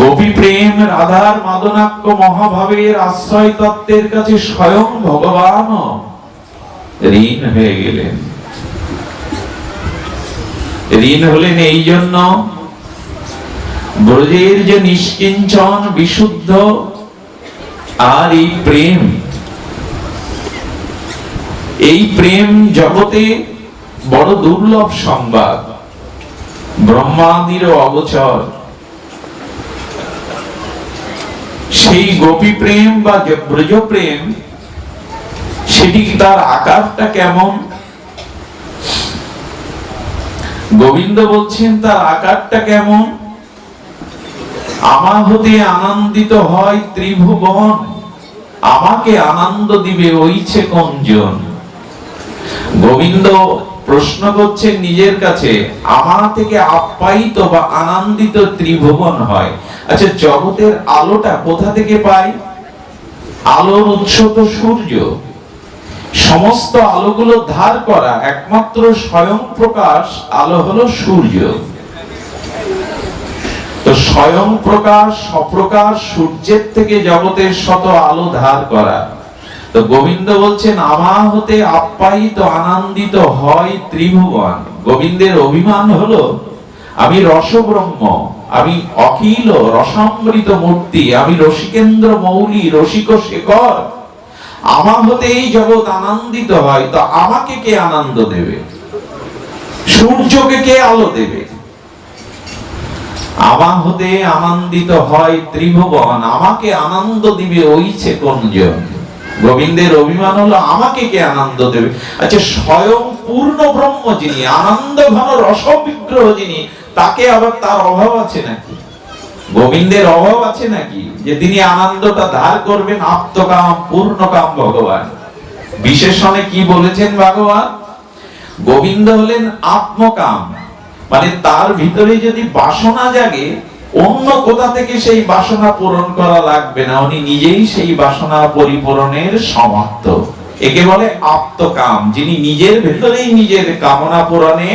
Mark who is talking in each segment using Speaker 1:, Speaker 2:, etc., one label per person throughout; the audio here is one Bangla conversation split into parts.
Speaker 1: গোপী প্রেম রাধার মাদনাক্য মহাভাবের আশ্রয় তত্ত্বের কাছে স্বয়ং ভগবান ঋণ হয়ে গেলেন। ঋণ হলেন এই জন্য, ব্রজের যে নিষ্কিঞ্চন বিশুদ্ধ আর এই প্রেম জগতে বড় দুর্লভ সংবাদ, ব্রহ্মাদিরও অগোচর। সেই গোপী প্রেম বা ব্রজ প্রেম, সেটি তার আকারটা কেমন? গোবিন্দ বলছেন তার আকারটা কেমন? আমা হতে আনন্দিত হয় ত্রিভুবন, আমাকে আনন্দ দিবে ওইছে কোনজন। গোবিন্দ প্রশ্ন করছেন নিজের কাছে, আমা থেকে আপ্যায়িত বা আনন্দিত ত্রিভুবন হয়। আচ্ছা, জগতের আলোটা কোথা থেকে পায়? আলোর উৎস তো সূর্য। সমস্ত আলোগুলো ধার করা একমাত্র স্বয়ং প্রকাশ আলো হলো সূর্য। তো স্বয়ং প্রকাশ স্বপ্রকাশ সূর্যের থেকে জগতের শত আলো ধার করা। তো গোবিন্দ বলছেন আমা হতে আপ্যায়িত আনন্দিত হয় ত্রিভুবন। গোবিন্দের অভিমান হলো আমি রসব্রহ্ম, আমি অখিল রসামৃত মূর্তি, আমি রসিকেন্দ্র মৌলি রসিক শেখর। আমা হতে এই জগৎ আনন্দিত হয়, তো আমাকে কে আনন্দ দেবে? সূর্যকে কে আলো দেবে? আমা হতে আনন্দিত হয় ত্রিভুবন, আমাকে আনন্দ দিবে ওইছে কোনজন। গোবিন্দের অভিমান হলো আমাকে কে আনন্দ দেবে? আচ্ছা, স্বয়ং পূর্ণ ব্রহ্ম যিনি, আনন্দ ঘন রস বিগ্রহ যিনি, তাকে আবার তার অভাব আছে নাকি? গোবিন্দের অভাব আছে নাকি যে তিনি আনন্দটা ধার করবেন? আপ্তকাম পূর্ণকাম ভগবান। বিশেষণে কি বলেছেন ভগবান? গোবিন্দ হলেন আত্মকাম, মানে তার ভিতরে যদি বাসনা জাগে, অন্য কোথা থেকে সেই বাসনা পূরণ করা লাগবে না, উনি নিজেই সেই বাসনা পরিপূরণের সমর্থ। একে বলে আপ্তকাম, যিনি নিজের ভেতরেই নিজের কামনা পূরণে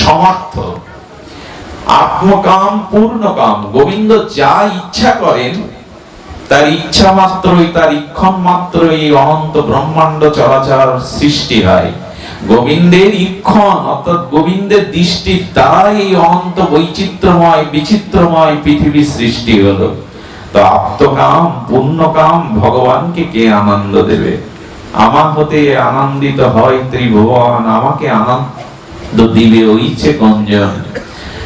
Speaker 1: সমর্থ। আত্মকাম পূর্ণকাম। গোবিন্দ যা ইচ্ছা করেন তার ইচ্ছা মাত্রই, তার ইক্ষণ মাত্রই অনন্ত ব্রহ্মাণ্ড চরাচর সৃষ্টি হয়। গোবিন্দের ইক্ষণ অর্থাৎ গোবিন্দের দৃষ্টির দ্বারাই এই অনন্ত বৈচিত্র্যময় বিচিত্রময় পৃথিবী সৃষ্টি হলো। তো আপ্তকাম পূর্ণকাম ভগবানকে কে আনন্দ দেবে? আমা হতে আনন্দিত হয় ত্রিভুবন, আমাকে আনন্দ দিবে ওইছে কোনজন।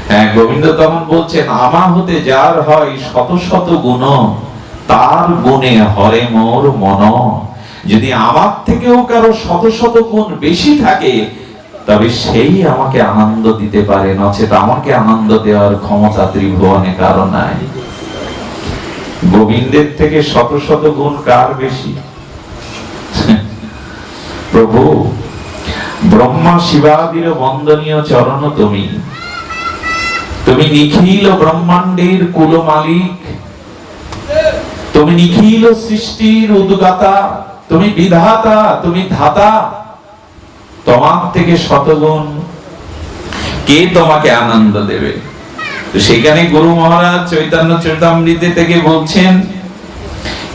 Speaker 1: হ্যাঁ, গোবিন্দ তখন বলছেন আমা হতে যার হয় শত শত গুণ, তার গুণে হরে মোর মন। যদি আমার থেকেও কারো শত শত গুণ বেশি থাকে, তবে সেই আমাকে আনন্দ দিতে পারে, নচেত আমাকে আনন্দ দেওয়ার ক্ষমতা ত্রিভুবনে কারো নাই। গোবিন্দের থেকে শত শত গুণ কার বেশি? প্রভু, ব্রহ্মা শিবাদির বন্দনীয় চরণ তুমি, তুমি নিখিল ব্রহ্মাণ্ডের কুল মালিক, তুমি নিখিল সৃষ্টির উদ্গাতা, তুমি বিধাতা, তুমি ধাতা। তোমার থেকে শতগুণ কে তোমাকে আনন্দ দেবে? সেখানে গুরু মহারাজ চৈতন্য চরিতামৃতে থেকে বলছেন,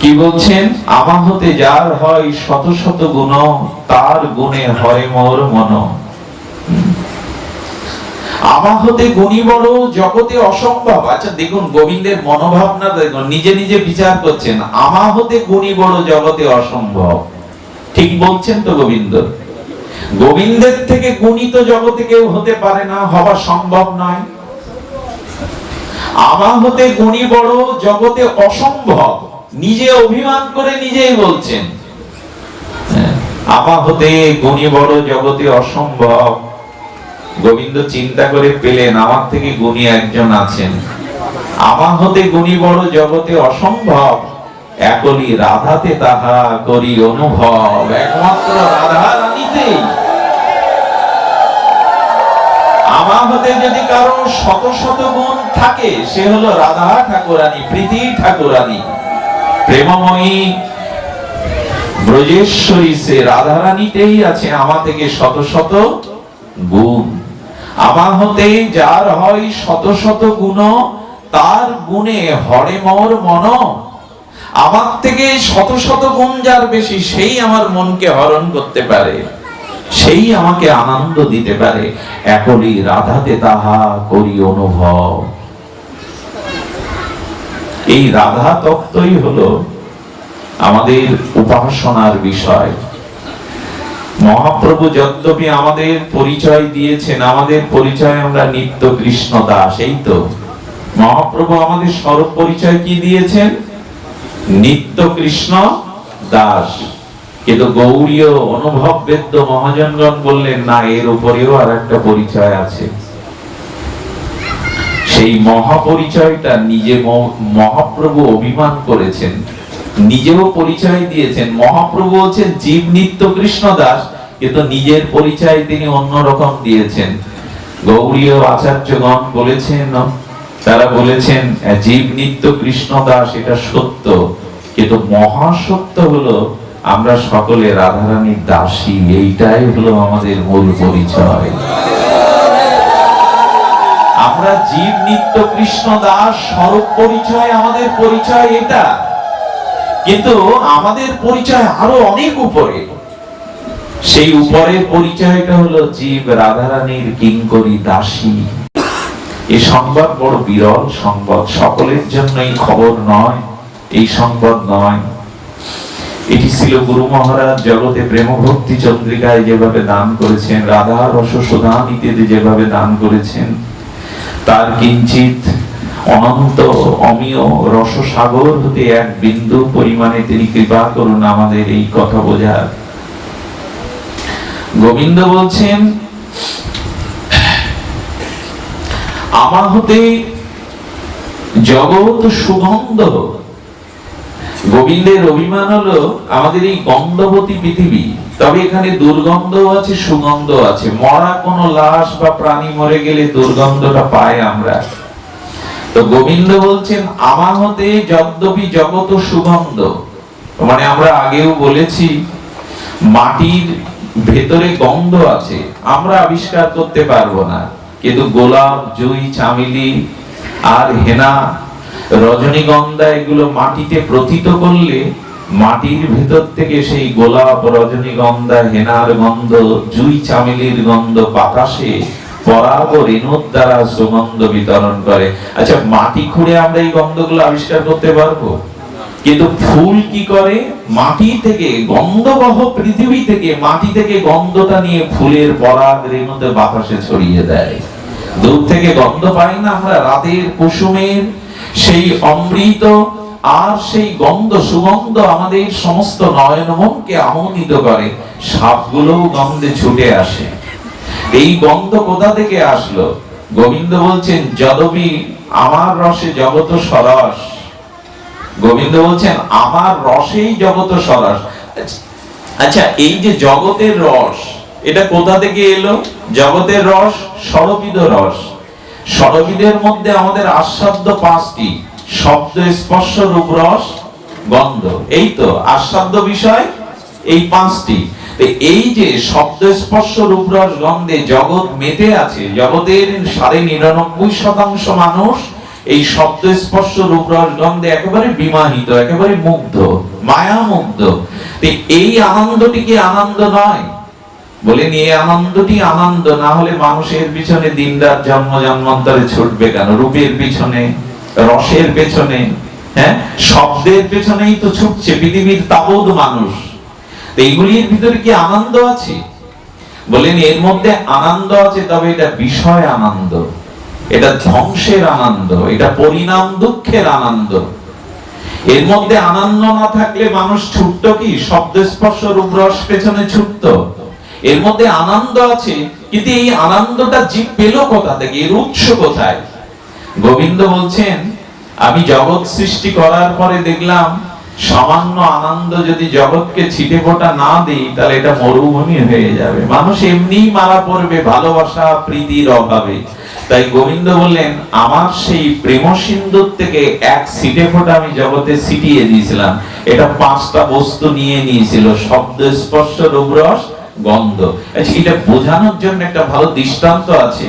Speaker 1: কি বলছেন? আমা হতে যার হয় শত শত গুণ, তার গুণে হয় মোর মন। আমা হতে গুণী বড় জগতে অসম্ভব। আচ্ছা দেখুন, গোবিন্দের মনোভাবনা দেখুন, নিজে নিজে বিচার করছেন। আমা হতে গুণী বড় জগতে অসম্ভব, ঠিক বলছেন তো গোবিন্দ? গোবিন্দের থেকে গুণী তো জগতে কেউ হতে পারে না, হওয়া সম্ভব নয়। আমা হতে গুণী বড় জগতে অসম্ভব, নিজে অভিমান করে নিজেই বলছেন। আমা হতে গুণী বড় জগতে অসম্ভব। গোবিন্দ চিন্তা করে পেলেন আমার থেকে গুণী একজন আছেন। আমা হতে গুণী বড় জগতে অসম্ভব, একলি রাধাতে তাহা করি অনুভব। একমাত্র রাধা রানীতেই। আমা হতে যদি কারো শত শত গুণ থাকে, সে হলো রাধা ঠাকুরানী, প্রীতি ঠাকুরানী, প্রেমময়ী ব্রজেশ্বরী। সে রাধা রানীতেই আছে আমা থেকে শত শত গুণ। আমা হতে যার হয় শত শত গুণ, তার গুণে হরে মোর মন, আমার থেকে শত শত গুণ যার বেশি, সেই আমার মনকে হরণ করতে পারে, সেই আমাকে আনন্দ দিতে পারে। একলি রাধাতে তাহা করি অনুভব। এই রাধা তত্ত্বই হলো আমাদের উপাসনার বিষয়। মহাপ্রভু যদ্যপি আমাদের পরিচয় দিয়েছেন, আমাদের পরিচয় আমরা নিত্য কৃষ্ণ দাস, এই তো মহাপ্রভু আমাদের স্বরূপ পরিচয় কি দিয়েছেন? নিত্য কৃষ্ণ দাস। কিন্তু গৌড়ীয় অনুভব বেদ্য মহাজনগণ বললেন না, এর উপরেও আর একটা পরিচয় আছে। সেই মহাপরিচয়টা নিজে মহাপ্রভু অভিমান করেছেন, নিজেও পরিচয় দিয়েছেন। মহাপ্রভু হচ্ছেন জীব নিত্য কৃষ্ণ দাস, কিন্তু নিজের পরিচয় তিনি অন্যরকম দিয়েছেন। গৌড়ীয় আচার্যগণ বলেছেন, তারা বলেছেন জীব নিত্য কৃষ্ণ দাস এটা সত্য, কিন্তু মহাসত্য হলো আমরা সকলে রাধারানীর দাসী। এইটাই হলো আমাদের মূল পরিচয়। আমরা জীব নিত্য কৃষ্ণ দাস, স্বরূপ পরিচয় আমাদের পরিচয় এটা, কিন্তু আমাদের পরিচয় আরো অনেক উপরে। সেই উপরের পরিচয়টা হলো জীব রাধারানীর কিঙ্করী দাসী। এই সংবাদ বড় বিরল সংবাদ, সকলের জন্য এই খবর নয়, এই সংবাদ নয়। এটি ছিল গুরু মহারাজ জগতে প্রেম ভক্তি চন্দ্রিকায় যেভাবে দান করেছেন, রাধা রস সুধানিতে যেভাবে দান করেছেন, তার কিঞ্চিত অনন্ত অমীয় রসসাগর হতে এক বিন্দু পরিমাণে তিনি কৃপা করুন আমাদের এই কথা বোঝার। গোবিন্দ বলছেন, আমার হতে জগৎ সুগন্ধ। গোবিন্দের অভিমান হলো আমাদের এই গন্ধবতী পৃথিবী, তবে এখানে দুর্গন্ধ আছে, সুগন্ধ আছে। মরা কোন লাশ বা প্রাণী মরে গেলে দুর্গন্ধটা পাই আমরা। তো গোবিন্দ বলছেন আমার হতে যদ্যপি জগৎ সুগন্ধ, মানে আমরা আগেও বলেছি মাটির ভেতরে গন্ধ আছে, আমরা আবিষ্কার করতে পারবো না, কিন্তু গোলাপ, জুই, চামেলি আর হেনা, রজনীগন্ধা এগুলো মাটিতে প্রথিত করলে মাটির ভেতর থেকে সেই গোলাপ, রজনীগন্ধা, হেনার গন্ধ, জুই, চামেলির গন্ধ বাতাসে পরাগ রেণুর দ্বারা সুগন্ধ বিতরণ করে। আচ্ছা, মাটি খুঁড়ে আমরা এই গন্ধগুলো আবিষ্কার করতে পারবো? কিন্তু ফুল কি করে? মাটি থেকে, গন্ধবহ পৃথিবী থেকে মাটি থেকে গন্ধটা নিয়ে ফুলের পরাগ রেণুতে বাতাসে ছড়িয়ে দেয়। দূর থেকে গন্ধ পাই না আমরা? রাতের কুসুমের সেই অমৃত আর সেই গন্ধ, সুগন্ধ আমাদের সমস্ত নয়ন মনকে আমোদিত করে। সাপগুলো গন্ধে ছুটে আসে। এই গন্ধ কোথা থেকে আসলো? গোবিন্দ বলছেন যদবি আমার রসে জগত সরস। গোবিন্দ বলছেন আমার রসেই জগত সরস। আচ্ছা, এই যে জগতের রস, এটা কোথা থেকে এলো? জগতের রস সরবিদ রস। সরবিদের মধ্যে আমাদের আস্বাদ্য পাঁচটি: শব্দ, স্পর্শ, রূপ, রস, গন্ধ। এই তো আস্বাদ্য বিষয় এই পাঁচটি। এই যে শব্দ, স্পর্শ, রূপ, রস, গন্ধে জগৎ মেতে আছে, জগতের 99.99% মানুষ এই শব্দ, স্পর্শ, রূপ, রস, গন্ধে একেবারে বিমাহিত, একেবারে মুগ্ধ, মায়া মুগ্ধ। এই আনন্দটি কি আনন্দ নয়? বলেন এই আনন্দটি আনন্দ না হলে মানুষের পিছনে দিনরাত জন্ম জন্মান্তরে ছুটবে কেন? রূপের পিছনে, রসের পেছনে, হ্যাঁ, শব্দের পেছনেই তো ছুটছে পৃথিবীর তাবৎ মানুষ। এইগুলির ভিতরে কি আনন্দ আছে? বলেন এর মধ্যে আনন্দ আছে, তবে এটা বিষয় আনন্দ, এটা ধ্বংসের আনন্দ, এটা পরিণাম দুঃখের আনন্দ। এর মধ্যে আনন্দ না থাকলে মানুষ ছুটতো কি? শব্দ, স্পর্শ, রূপ, রস পেছনে ছুটতো। এর মধ্যে আনন্দ আছে, কিন্তু এই আনন্দটা জীব পেল কোথা থেকে? এর উৎস কোথায়? গোবিন্দ বলছেন আমি জগৎ সৃষ্টি করার পরে দেখলাম সামান্য আনন্দ যদি জগৎকে ছিটে ফোঁটা না দিই, তাহলে এটা মরুভূমি হয়ে যাবে, মানুষ এমনিই মারা পড়বে ভালোবাসা প্রীতির অভাবে। তাই গোবিন্দ বললেন আমার সেই প্রেম সিন্ধুর থেকে এক ছিটে ফোঁটা আমি জগতে ছিটিয়ে দিয়েছিলাম। এটা পাঁচটা বস্তু নিয়ে নিয়েছিল: শব্দ, স্পর্শ, রূপ, রস, গন্ধ। আচ্ছা, এটা বোঝানোর জন্য একটা ভালো দৃষ্টান্ত আছে।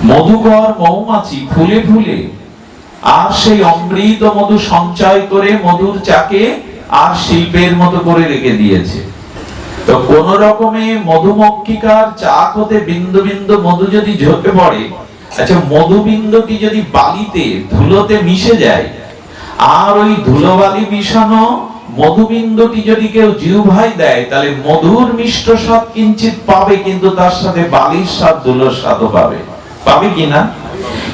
Speaker 1: মধুকর মৌমাছি ফুলে ফুলে আর সেই অমৃত মধু সঞ্চয় করে মধুর চাকে আর শিল্পের মতো করে রেখে দিয়েছে। তো কোন রকমে মধুমক্ষিকার চাক হতে বিন্দু বিন্দু মধু যদি ঝরতে পড়ে, আচ্ছা মধুবিন্দুটি যদি বালিতে ধুলোতে মিশে যায়, আর ওই ধুলোবালি মিশানো মধুবিন্দুটি যদি কেউ জিহ্বায় দেয়, তাহলে মধুর মিষ্ট স্বাদ কিঞ্চিত পাবে, কিন্তু তার সাথে বালির স্বাদ ধুলোর স্বাদও পাবে। পাবে কিনা?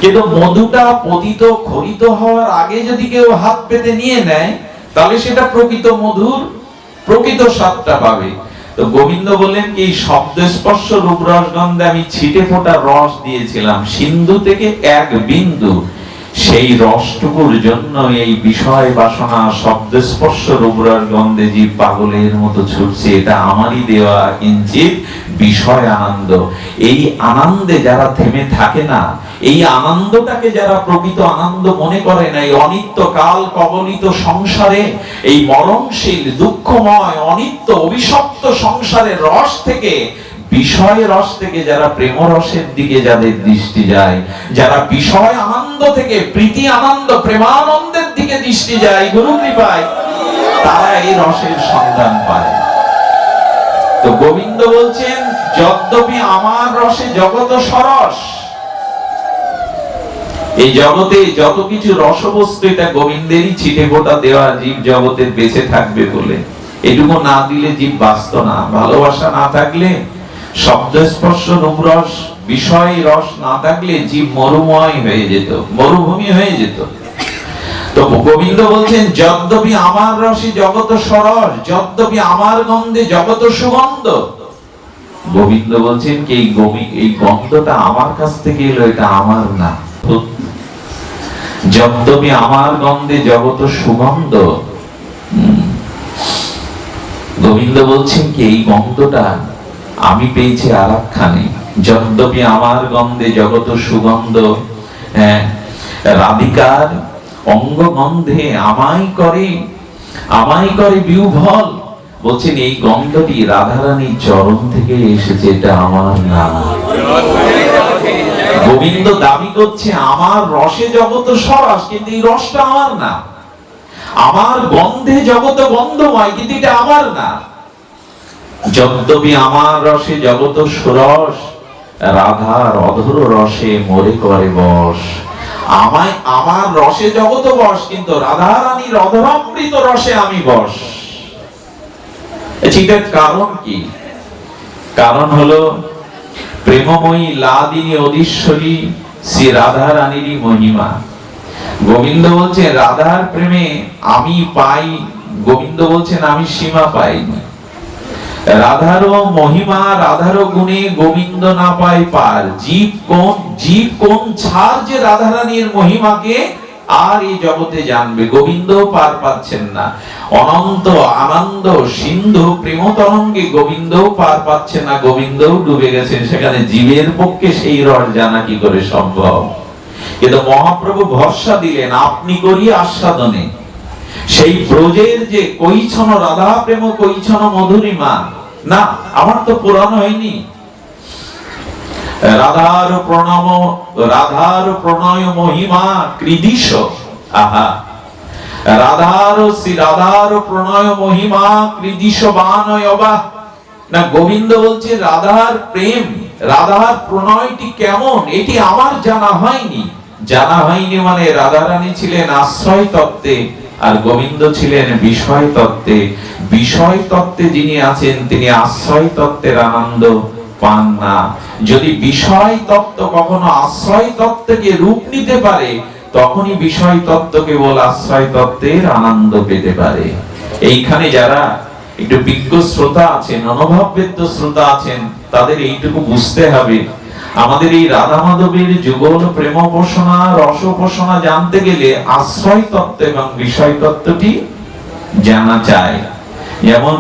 Speaker 1: কিন্তু মধুটা পতিত খরিত হওয়ার আগে যদি কেউ হাত পেতে নিয়ে নেয়, তাহলে সেটা প্রকৃত মধুর প্রকৃত স্বাদটা পাবে। তো গোবিন্দ বললেন কি, এই শব্দ স্পর্শ রূপ রস গন্ধে আমি ছিটে ফোটা রস দিয়েছিলাম, সিন্ধু থেকে এক বিন্দু, সেই রসটুকুর জন্য এই বিষয় বাসনা শব্দ স্পর্শ রূপ রস গন্ধে জীব পাগলের মতো ছুটছে। এটা আমারই দেওয়া কিঞ্চিত বিষয় আনন্দ। এই আনন্দে যারা থেমে থাকে না, এই আনন্দটাকে যারা প্রকৃত আনন্দ মনে করে না, এই অনিত্য কাল কবলিত সংসারে, এই মরণশীল দুঃখময় অনিত্য অভিশপ্ত সংসারের রস থেকে, বিষয় রস থেকে যারা প্রেম রসের দিকে যাদের দৃষ্টি যায়, যারা বিষয় আনন্দ থেকে প্রীতি আনন্দ প্রেমানন্দের দিকে দৃষ্টি যায় গুরু কৃপায়, তারা এই রসের সন্ধান পায়। তো গোবিন্দ বলছেন, যদ্যপি আমার রসে জগত সরস, এই জগতে যত কিছু রসবস্তু এটা গোবিন্দেরই ছিটে ফোটা দেওয়া, জীব জগতে বেঁচে থাকবে বলে। এটুকু না দিলে জীব বাঁচত না। ভালোবাসা না থাকলে, শব্দ স্পর্শ রূপ রস বিষয় রস না থাকলে জীব মরুময় হয়ে যেত, মরুভূমি হয়ে যেত। তো গোবিন্দ বলছেন, যদ্যপি আমার রসে জগত সরস, যদ্যপি আমার গন্ধে জগত সুগন্ধ। গোবিন্দ বলছেন কি, এই গন্ধটা আমার কাছ থেকে এলো, এটা আমার না। যদ্যপি আমার গন্ধে জগত সুগন্ধ, গোবিন্দ বলছেন কি, এই গন্ধটা আমি পেয়েছি আরাকখানে। যদ্যপি আমার গন্ধে জগত সুগন্ধ, রাধিকার অঙ্গ গন্ধে আমায় করে বিহ্বল। বলছেন এই গন্ধটি রাধারানীর চরণ থেকে এসেছে, এটা আমার না। গোবিন্দ দাবি করছে আমার রসে জগত সরস, কিন্তু এই রসটা আমার না। আমার গন্ধে জগত গন্ধময়, কিন্তু এটা আমার না। যদ্যপি আমার রসে জগত সুরস, রাধার অধর রসে মোরে করে বশ। আমার রসে জগত বশ, কিন্তু রাধারানীর অধরামৃত রসে আমি বশ। এটার কারণ কি? কারণ হলো প্রেমময়ী লাদিনী অধীশ্বরী শ্রী রাধারানীরই মহিমা। গোবিন্দ বলছেন রাধার প্রেমে আমি পাই, গোবিন্দ বলছেন আমি সীমা পাইনি। রাধারও মহিমা রাধারও গুণে গোবিন্দ না পায় পার। জীব কোন ছাড় যে রাধারানীর মহিমাকে আর এই জগতে জানবে, গোবিন্দ পার পাচ্ছেন না। অনন্ত আনন্দ সিন্ধু প্রেম তরঙ্গে গোবিন্দ পার পাচ্ছেন না, গোবিন্দ ডুবে গেছেন সেখানে। জীবের পক্ষে সেই রস জানা কি করে সম্ভব? কিন্তু মহাপ্রভু ভরসা দিলেন, আপনি করি আস্বাদনে। সেই ব্রজের যে কৈছন রাধা প্রেম কৈছন মধুরিমা, না আমার তো পুরাণ হয়নি। রাধার প্রণয় মহিমা কৃদিশ, আহা রাধার প্রণয় মহিমা কৃদিশ বানয়বা। না গোবিন্দ বলছে রাধার প্রেম রাধার প্রণয়টি কেমন এটি আমার জানা হয়নি। জানা হয়নি মানে রাধারানী ছিলেন আশ্রয় তত্ত্বে, আর গোবিন্দ ছিলেন বিষয় তত্ত্বে। বিষয় তত্ত্বে যিনি আছেন তিনি আশ্রয় তত্ত্বের আনন্দ পান না। যদি বিষয় তত্ত্ব কখনো আশ্রয় তত্ত্বকে রূপ নিতে পারে, তখনই বিষয় তত্ত্ব কেবল আশ্রয় তত্ত্বের আনন্দ পেতে পারে। এইখানে যারা একটু বিজ্ঞ শ্রোতা আছেন, অনুভববেদ্য শ্রোতা আছেন, তাদের এইটুকু বুঝতে হবে, আমাদের এই রাধা মাধবের যুগল প্রেম উপাসনা রস উপাসনা জানতে গেলে আশ্রয় তত্ত্ব এবং বিষয় তত্ত্বটি জানা চাই। যেমন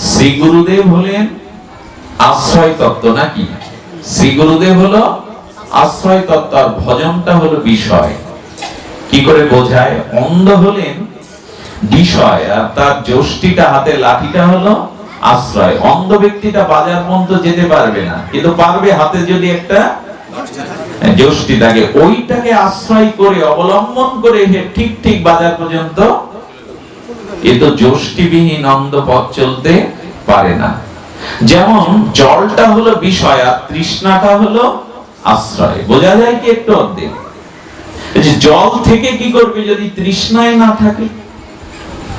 Speaker 1: শ্রী গুরুদেব হলেন আশ্রয় তত্ত্ব, নাকি? শ্রী গুরুদেব হলো আশ্রয় তত্ত্ব, আর ভজনটা হলো বিষয়। কি করে বোঝায়? অন্ধ হলেন বিষয়, আর তার যষ্টিটা হাতে লাঠিটা হলো আশ্রয়। অন্ধ ব্যক্তিটা বাজার পর্যন্ত যেতে পারবে না, কিন্তু পারবে হাতে যদি একটা যষ্টিটাকে, ওইটাকে আশ্রয় করে অবলম্বন করে ঠিক ঠিক বাজার পর্যন্ত এ তো যষ্টিবিহীন অন্ধ পথ চলতে পারে না। যেমন জলটা হলো বিষয় আর তৃষ্ণাটা হলো আশ্রয়। বোঝা যায় কি একটু অর্ধেক? জল থেকে কি করবে যদি তৃষ্ণায় না থাকে?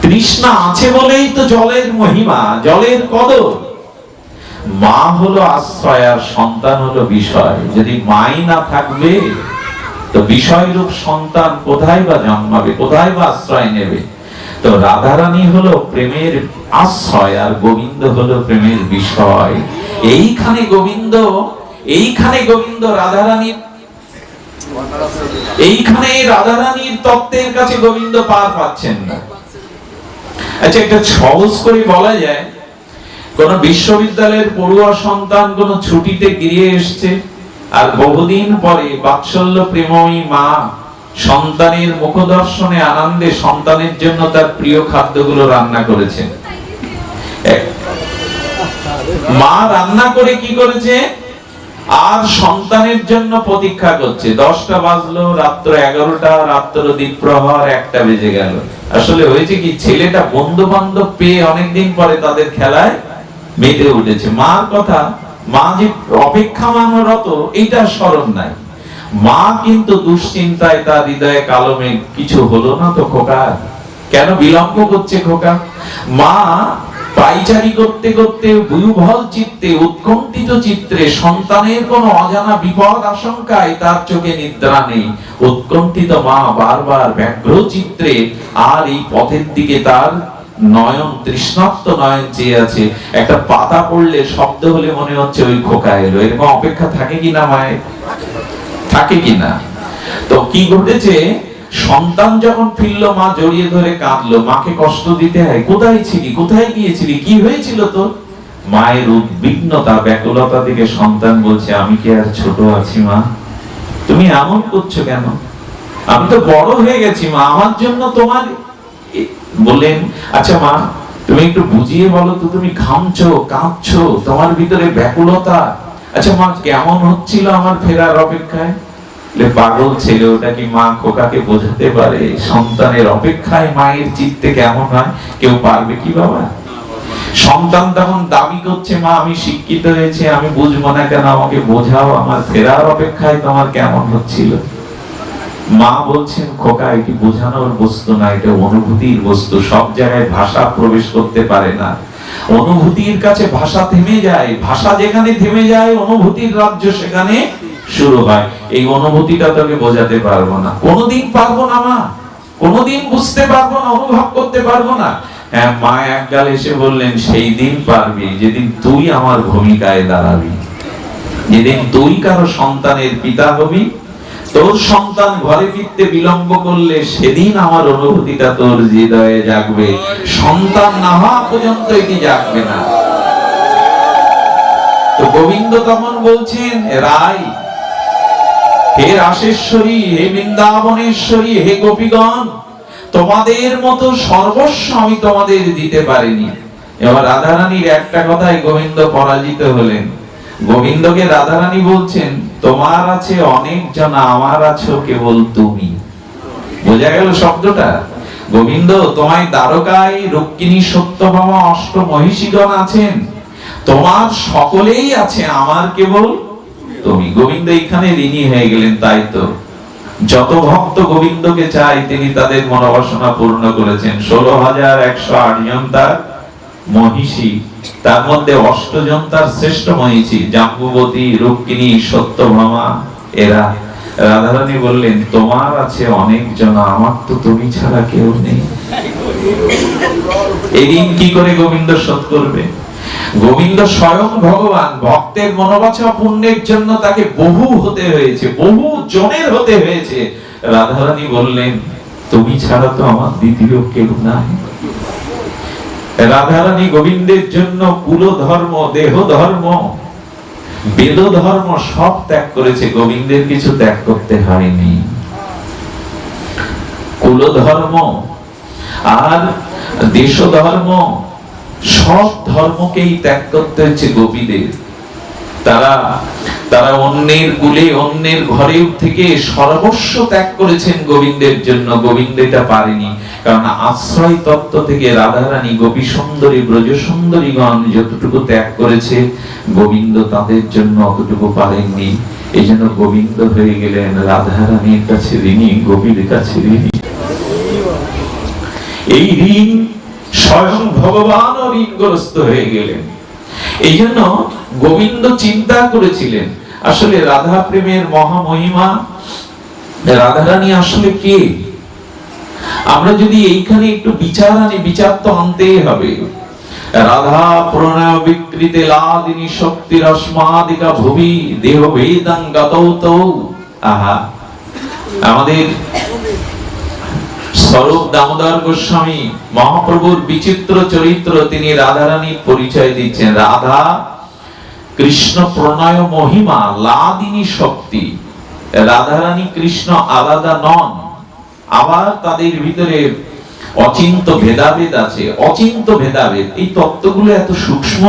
Speaker 1: তৃষ্ণা আছে বলেই তো জলের মহিমা, জলের কদর। মা হলো আশ্রয় আর সন্তান হলো বিষয়। যদি মাই না থাকবে তো বিষয়রূপ সন্তান কোথায় বা জন্মাবে, কোথায় বা আশ্রয় নেবে? তো রাধারানী হলো প্রেমের আশ্রয় আর গোবিন্দ হলো প্রেমের বিষয়। এইখানে গোবিন্দ রাধারানীর, এইখানে রাধারানীর তত্ত্বের কাছে গোবিন্দ পার পাচ্ছেন না। আচ্ছা, একটা সহজ করে বলা যায়, কোন বিশ্ববিদ্যালয়ের পড়ুয়া সন্তান কোন ছুটিতে গিয়ে এসছে আর বহুদিন পরে বাৎসল্য প্রেমময়ী মা সন্তানের মুখদর্শনে আনন্দে সন্তানের জন্য তার প্রিয় খাদ্যগুলো রান্না করেছেন। মা রান্না করে কি করেছে আর সন্তানের জন্য প্রতীক্ষা করছে। 10টা বাজলো, রাত্র 11টা, রাত্র দ্বীপ্রহর 1টা বেজে গেল। আসলে হয়েছে কি, ছেলেটা বন্ধু বান্ধব পেয়ে অনেকদিন পরে তাদের খেলায় মেতে উঠেছে। মার কথা, মা যে অপেক্ষা মানরত এইটা স্মরণ নাই। মা কিন্তু দুশ্চিন্তায় তার হৃদয়ে কালো মেঘ, কিছু হলো না তো খোকা, কেন বিলম্ব করছে খোকা? মা পাইচারি করতে করতে বিহ্বল চিত্তে, উৎকণ্ঠিত চিত্রে, সন্তানের কোন অজানা বিপদ আশঙ্কায় তার চোখে নিদ্রা নেই। উৎকণ্ঠিত মা বারবার ব্যগ্র চিত্রে আর এই পথের দিকে তার নয়ন, তৃষ্ণার্ত নয়ন চেয়ে আছে। একটা পাতা পড়লে শব্দ হলে মনে হচ্ছে ওই খোকা এলো। এরকম অপেক্ষা থাকে কিনা মায়ের? থাকে কিনা? তো কি ঘটেছে, সন্তান যখন ফিরলো মা জড়িয়ে ধরে কাঁদলো। মাকে কষ্ট দিতে হয়, কোথায় ছিলি, কোথায় গিয়েছিলি, কি হয়েছিল তোর? মায়ের উদ্বিগ্নতা, ব্যাকুলতা দেখে সন্তান বলছে, আমি কি আর ছোট আছি মা? তুমি এমন করছো কেন? আমি তো বড় হয়ে গেছি মা, আমার জন্য তোমার। বললেন, আচ্ছা মা তুমি একটু বুঝিয়ে বলো তো, তুমি ঘামছো, কাঁদছো, তোমার ভিতরে ব্যাকুলতা। আচ্ছা মা, কেমন হচ্ছিল আমার ফেরার অপেক্ষায়? পাগল ছেলে, ওটা কি মা খোকাকে বোঝাতে পারে? সন্তানের অপেক্ষায় মায়ের চিত্তে কেমন হয় কেউ পারবে কি বাবা? সন্তান তখন দাবি করছে, মা আমি শিক্ষিত হয়েছি, আমি বুঝবো না কেন, আমাকে বোঝাও, আমার ফেরার অপেক্ষায় তোমার কেমন হচ্ছিল? মা বলছেন, খোকা এটি বোঝানোর বস্তু না, এটা অনুভূতির বস্তু। সব জায়গায় ভাষা প্রবেশ করতে পারে না। অনুভূতির কাছে ভাষা থেমে যায়। ভাষা যেখানে থেমে যায়, অনুভূতির রাজ্য সেখানে শুরু হয়। এই অনুভূতিটা তোকে বোঝাতে পারবো না, কোনোদিন পারবো না মা, কোনোদিন বুঝতে পারবো না, অনুভব করতে পারবো না। হ্যাঁ, মা একগাল এসে বললেন, সেই দিন পারবি যেদিন তুই আমার ভূমিকায় দাঁড়াবি, যেদিন তুই কারো সন্তানের পিতা হবি। তোর সন্তান ঘরে ফিরতে বিলম্ব করলে সেদিন আমার অনুভূতিটা তোর হৃদয়ে জাগবে, সন্তান না হওয়া পর্যন্ত এটি জাগবে না। তো গোবিন্দ তখন বলছেন, রাই, হে রাসেশ্বরী, হে বৃন্দাবনেশ্বরী, হে গোপীগণ, তোমাদের মতো সর্বস্ব আমি তোমাদের দিতে পারিনি। এবার রাধারানীর একটা কথায় গোবিন্দ পরাজিত হলেন। গোবিন্দকে রাধারানী বলছেন, তোমার আছে অনেক জন, আমার আছো কেবল তুমি। বোঝা গেল শব্দটা? গোবিন্দ, তোমায় দ্বারকায় রুক্মিণী, সত্যভামা, অষ্ট মহিষীগণ আছেন, তোমার সকলেই আছে, আমার কেবল তুমি। গোবিন্দ এখানে ঋণী হয়ে গেলেন। তাই তো যত ভক্ত গোবিন্দকে চায় তিনি তাদের মনোবাসনা পূর্ণ করেছেন। 16,108 জন তার মহিষী, তার মধ্যে 8 জন তার শ্রেষ্ঠ মহিষী, জাম্বুবতী, রুক্মিণী, সত্যভামা। এরা রাধারানী বললেন, তোমার আছে অনেক জন, আমার তো তুমি ছাড়া কেউ নেই। এই ঋণ কি করে গোবিন্দ শোধ করবে? গোবিন্দ স্বয়ং ভগবান, ভক্তের মনোবাসনা পূর্ণের জন্য তাকে বহু হতে হয়েছে, বহু জনের হতে হয়েছে। রাধারানী বললেন, তুমি ছাড়া তো আমার দ্বিতীয় কেউ নাই। রাধারানী গোবিন্দের জন্য কুল ধর্ম, দেহ ধর্ম, বেদ ধর্ম সব ত্যাগ করেছে, গোবিন্দের কিছু ত্যাগ করতে হয়নি। কুল ধর্ম আর দেশ ধর্ম, সব ধর্মকেই ত্যাগ করতে হচ্ছে গোপীদের। তারা অন্যের কুলে অন্যের ঘরে থেকে সর্বস্ব ত্যাগ করেছেন গোবিন্দের জন্য। গোবিন্দ এটা পারেনি, কারণ আশ্রয় তত্ত্ব থেকে রাধারানী গোপী সুন্দরী ব্রজ সুন্দরীগণ যতটুকু ত্যাগ করেছে, গোবিন্দ তাদের জন্য অতটুকু পারেননি। এই জন্য গোবিন্দ হয়ে গেলেন রাধারানীর কাছে ঋণী, গোপীর কাছে ঋণী। এই ঋণ স্বয়ং ভগবান ঋণগ্রস্ত হয়ে গেলেন। এই জন্য গোবিন্দ চিন্তা করেছিলেন আসলে রাধা প্রেমের মহামহিমা, রাধারানী আসলে কে। আমরা যদি এইখানে একটু বিচার আনি, বিচার তো আনতেই হবে। রাধা প্রণয় বিকৃতে লাদিনী শক্তি রশ্মাদিকা ভুবি দেহ বেদাং গতৌতৌ। আহা, আমাদের স্বরূপ দামোদর গোস্বামী মহাপ্রভুর বিচিত্র চরিত্র, তিনি রাধারানীর পরিচয় দিচ্ছেন। রাধা কৃষ্ণ প্রণয় মহিমা লাদিনী শক্তি। রাধারানী কৃষ্ণ আলাদা নন, আবার তাদের ভিতরে অচিন্ত ভেদাভেদ আছে। অচিন্ত ভেদাভেদ, এই তত্ত্বগুলো এত সূক্ষ্ম,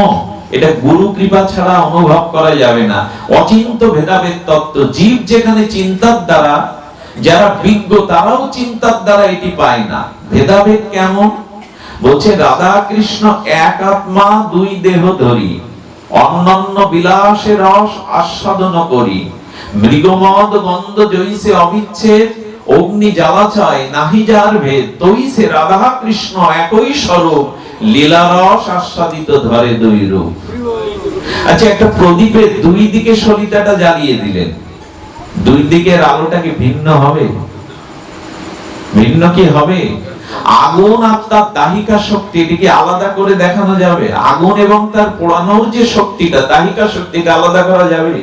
Speaker 1: এটা গুরু কৃপা ছাড়া অনুভব করা যাবে না। অচিন্ত ভেদাভেদ তত্ত্ব, জীব যেখানে চিন্তার দ্বারা, যারা বিজ্ঞ তারাও চিন্তার দ্বারা এটি পায় না। ভেদাভেদ কেমন বলছে, রাধা কৃষ্ণ এক আত্মা দুই দেহ ধরি, অনন্য বিলাসে রস আস্বাদন করি, মৃগমদ গন্ধ জৈসে অবিচ্ছেদ, অগ্নি জ্বালা চায় নাহি যার ভেদ, তৈসে রাধা কৃষ্ণ একই স্বরূপ, লীলা রস আস্বাদিত ধরে দুই রূপ। আচ্ছা, একটা প্রদীপের দুই দিকে সলিতাটা জ্বালিয়ে দিলেন, দুই দিকের আলোটা কি ভিন্ন হবে? ভিন্ন কি হবে? আগুন আর তার দাহিকা শক্তি, এটিকে আলাদা করে দেখানো যাবে? আগুন এবং তার পোড়ানোর যে শক্তিটা, দাহিকা শক্তিটা আলাদা করা যাবে?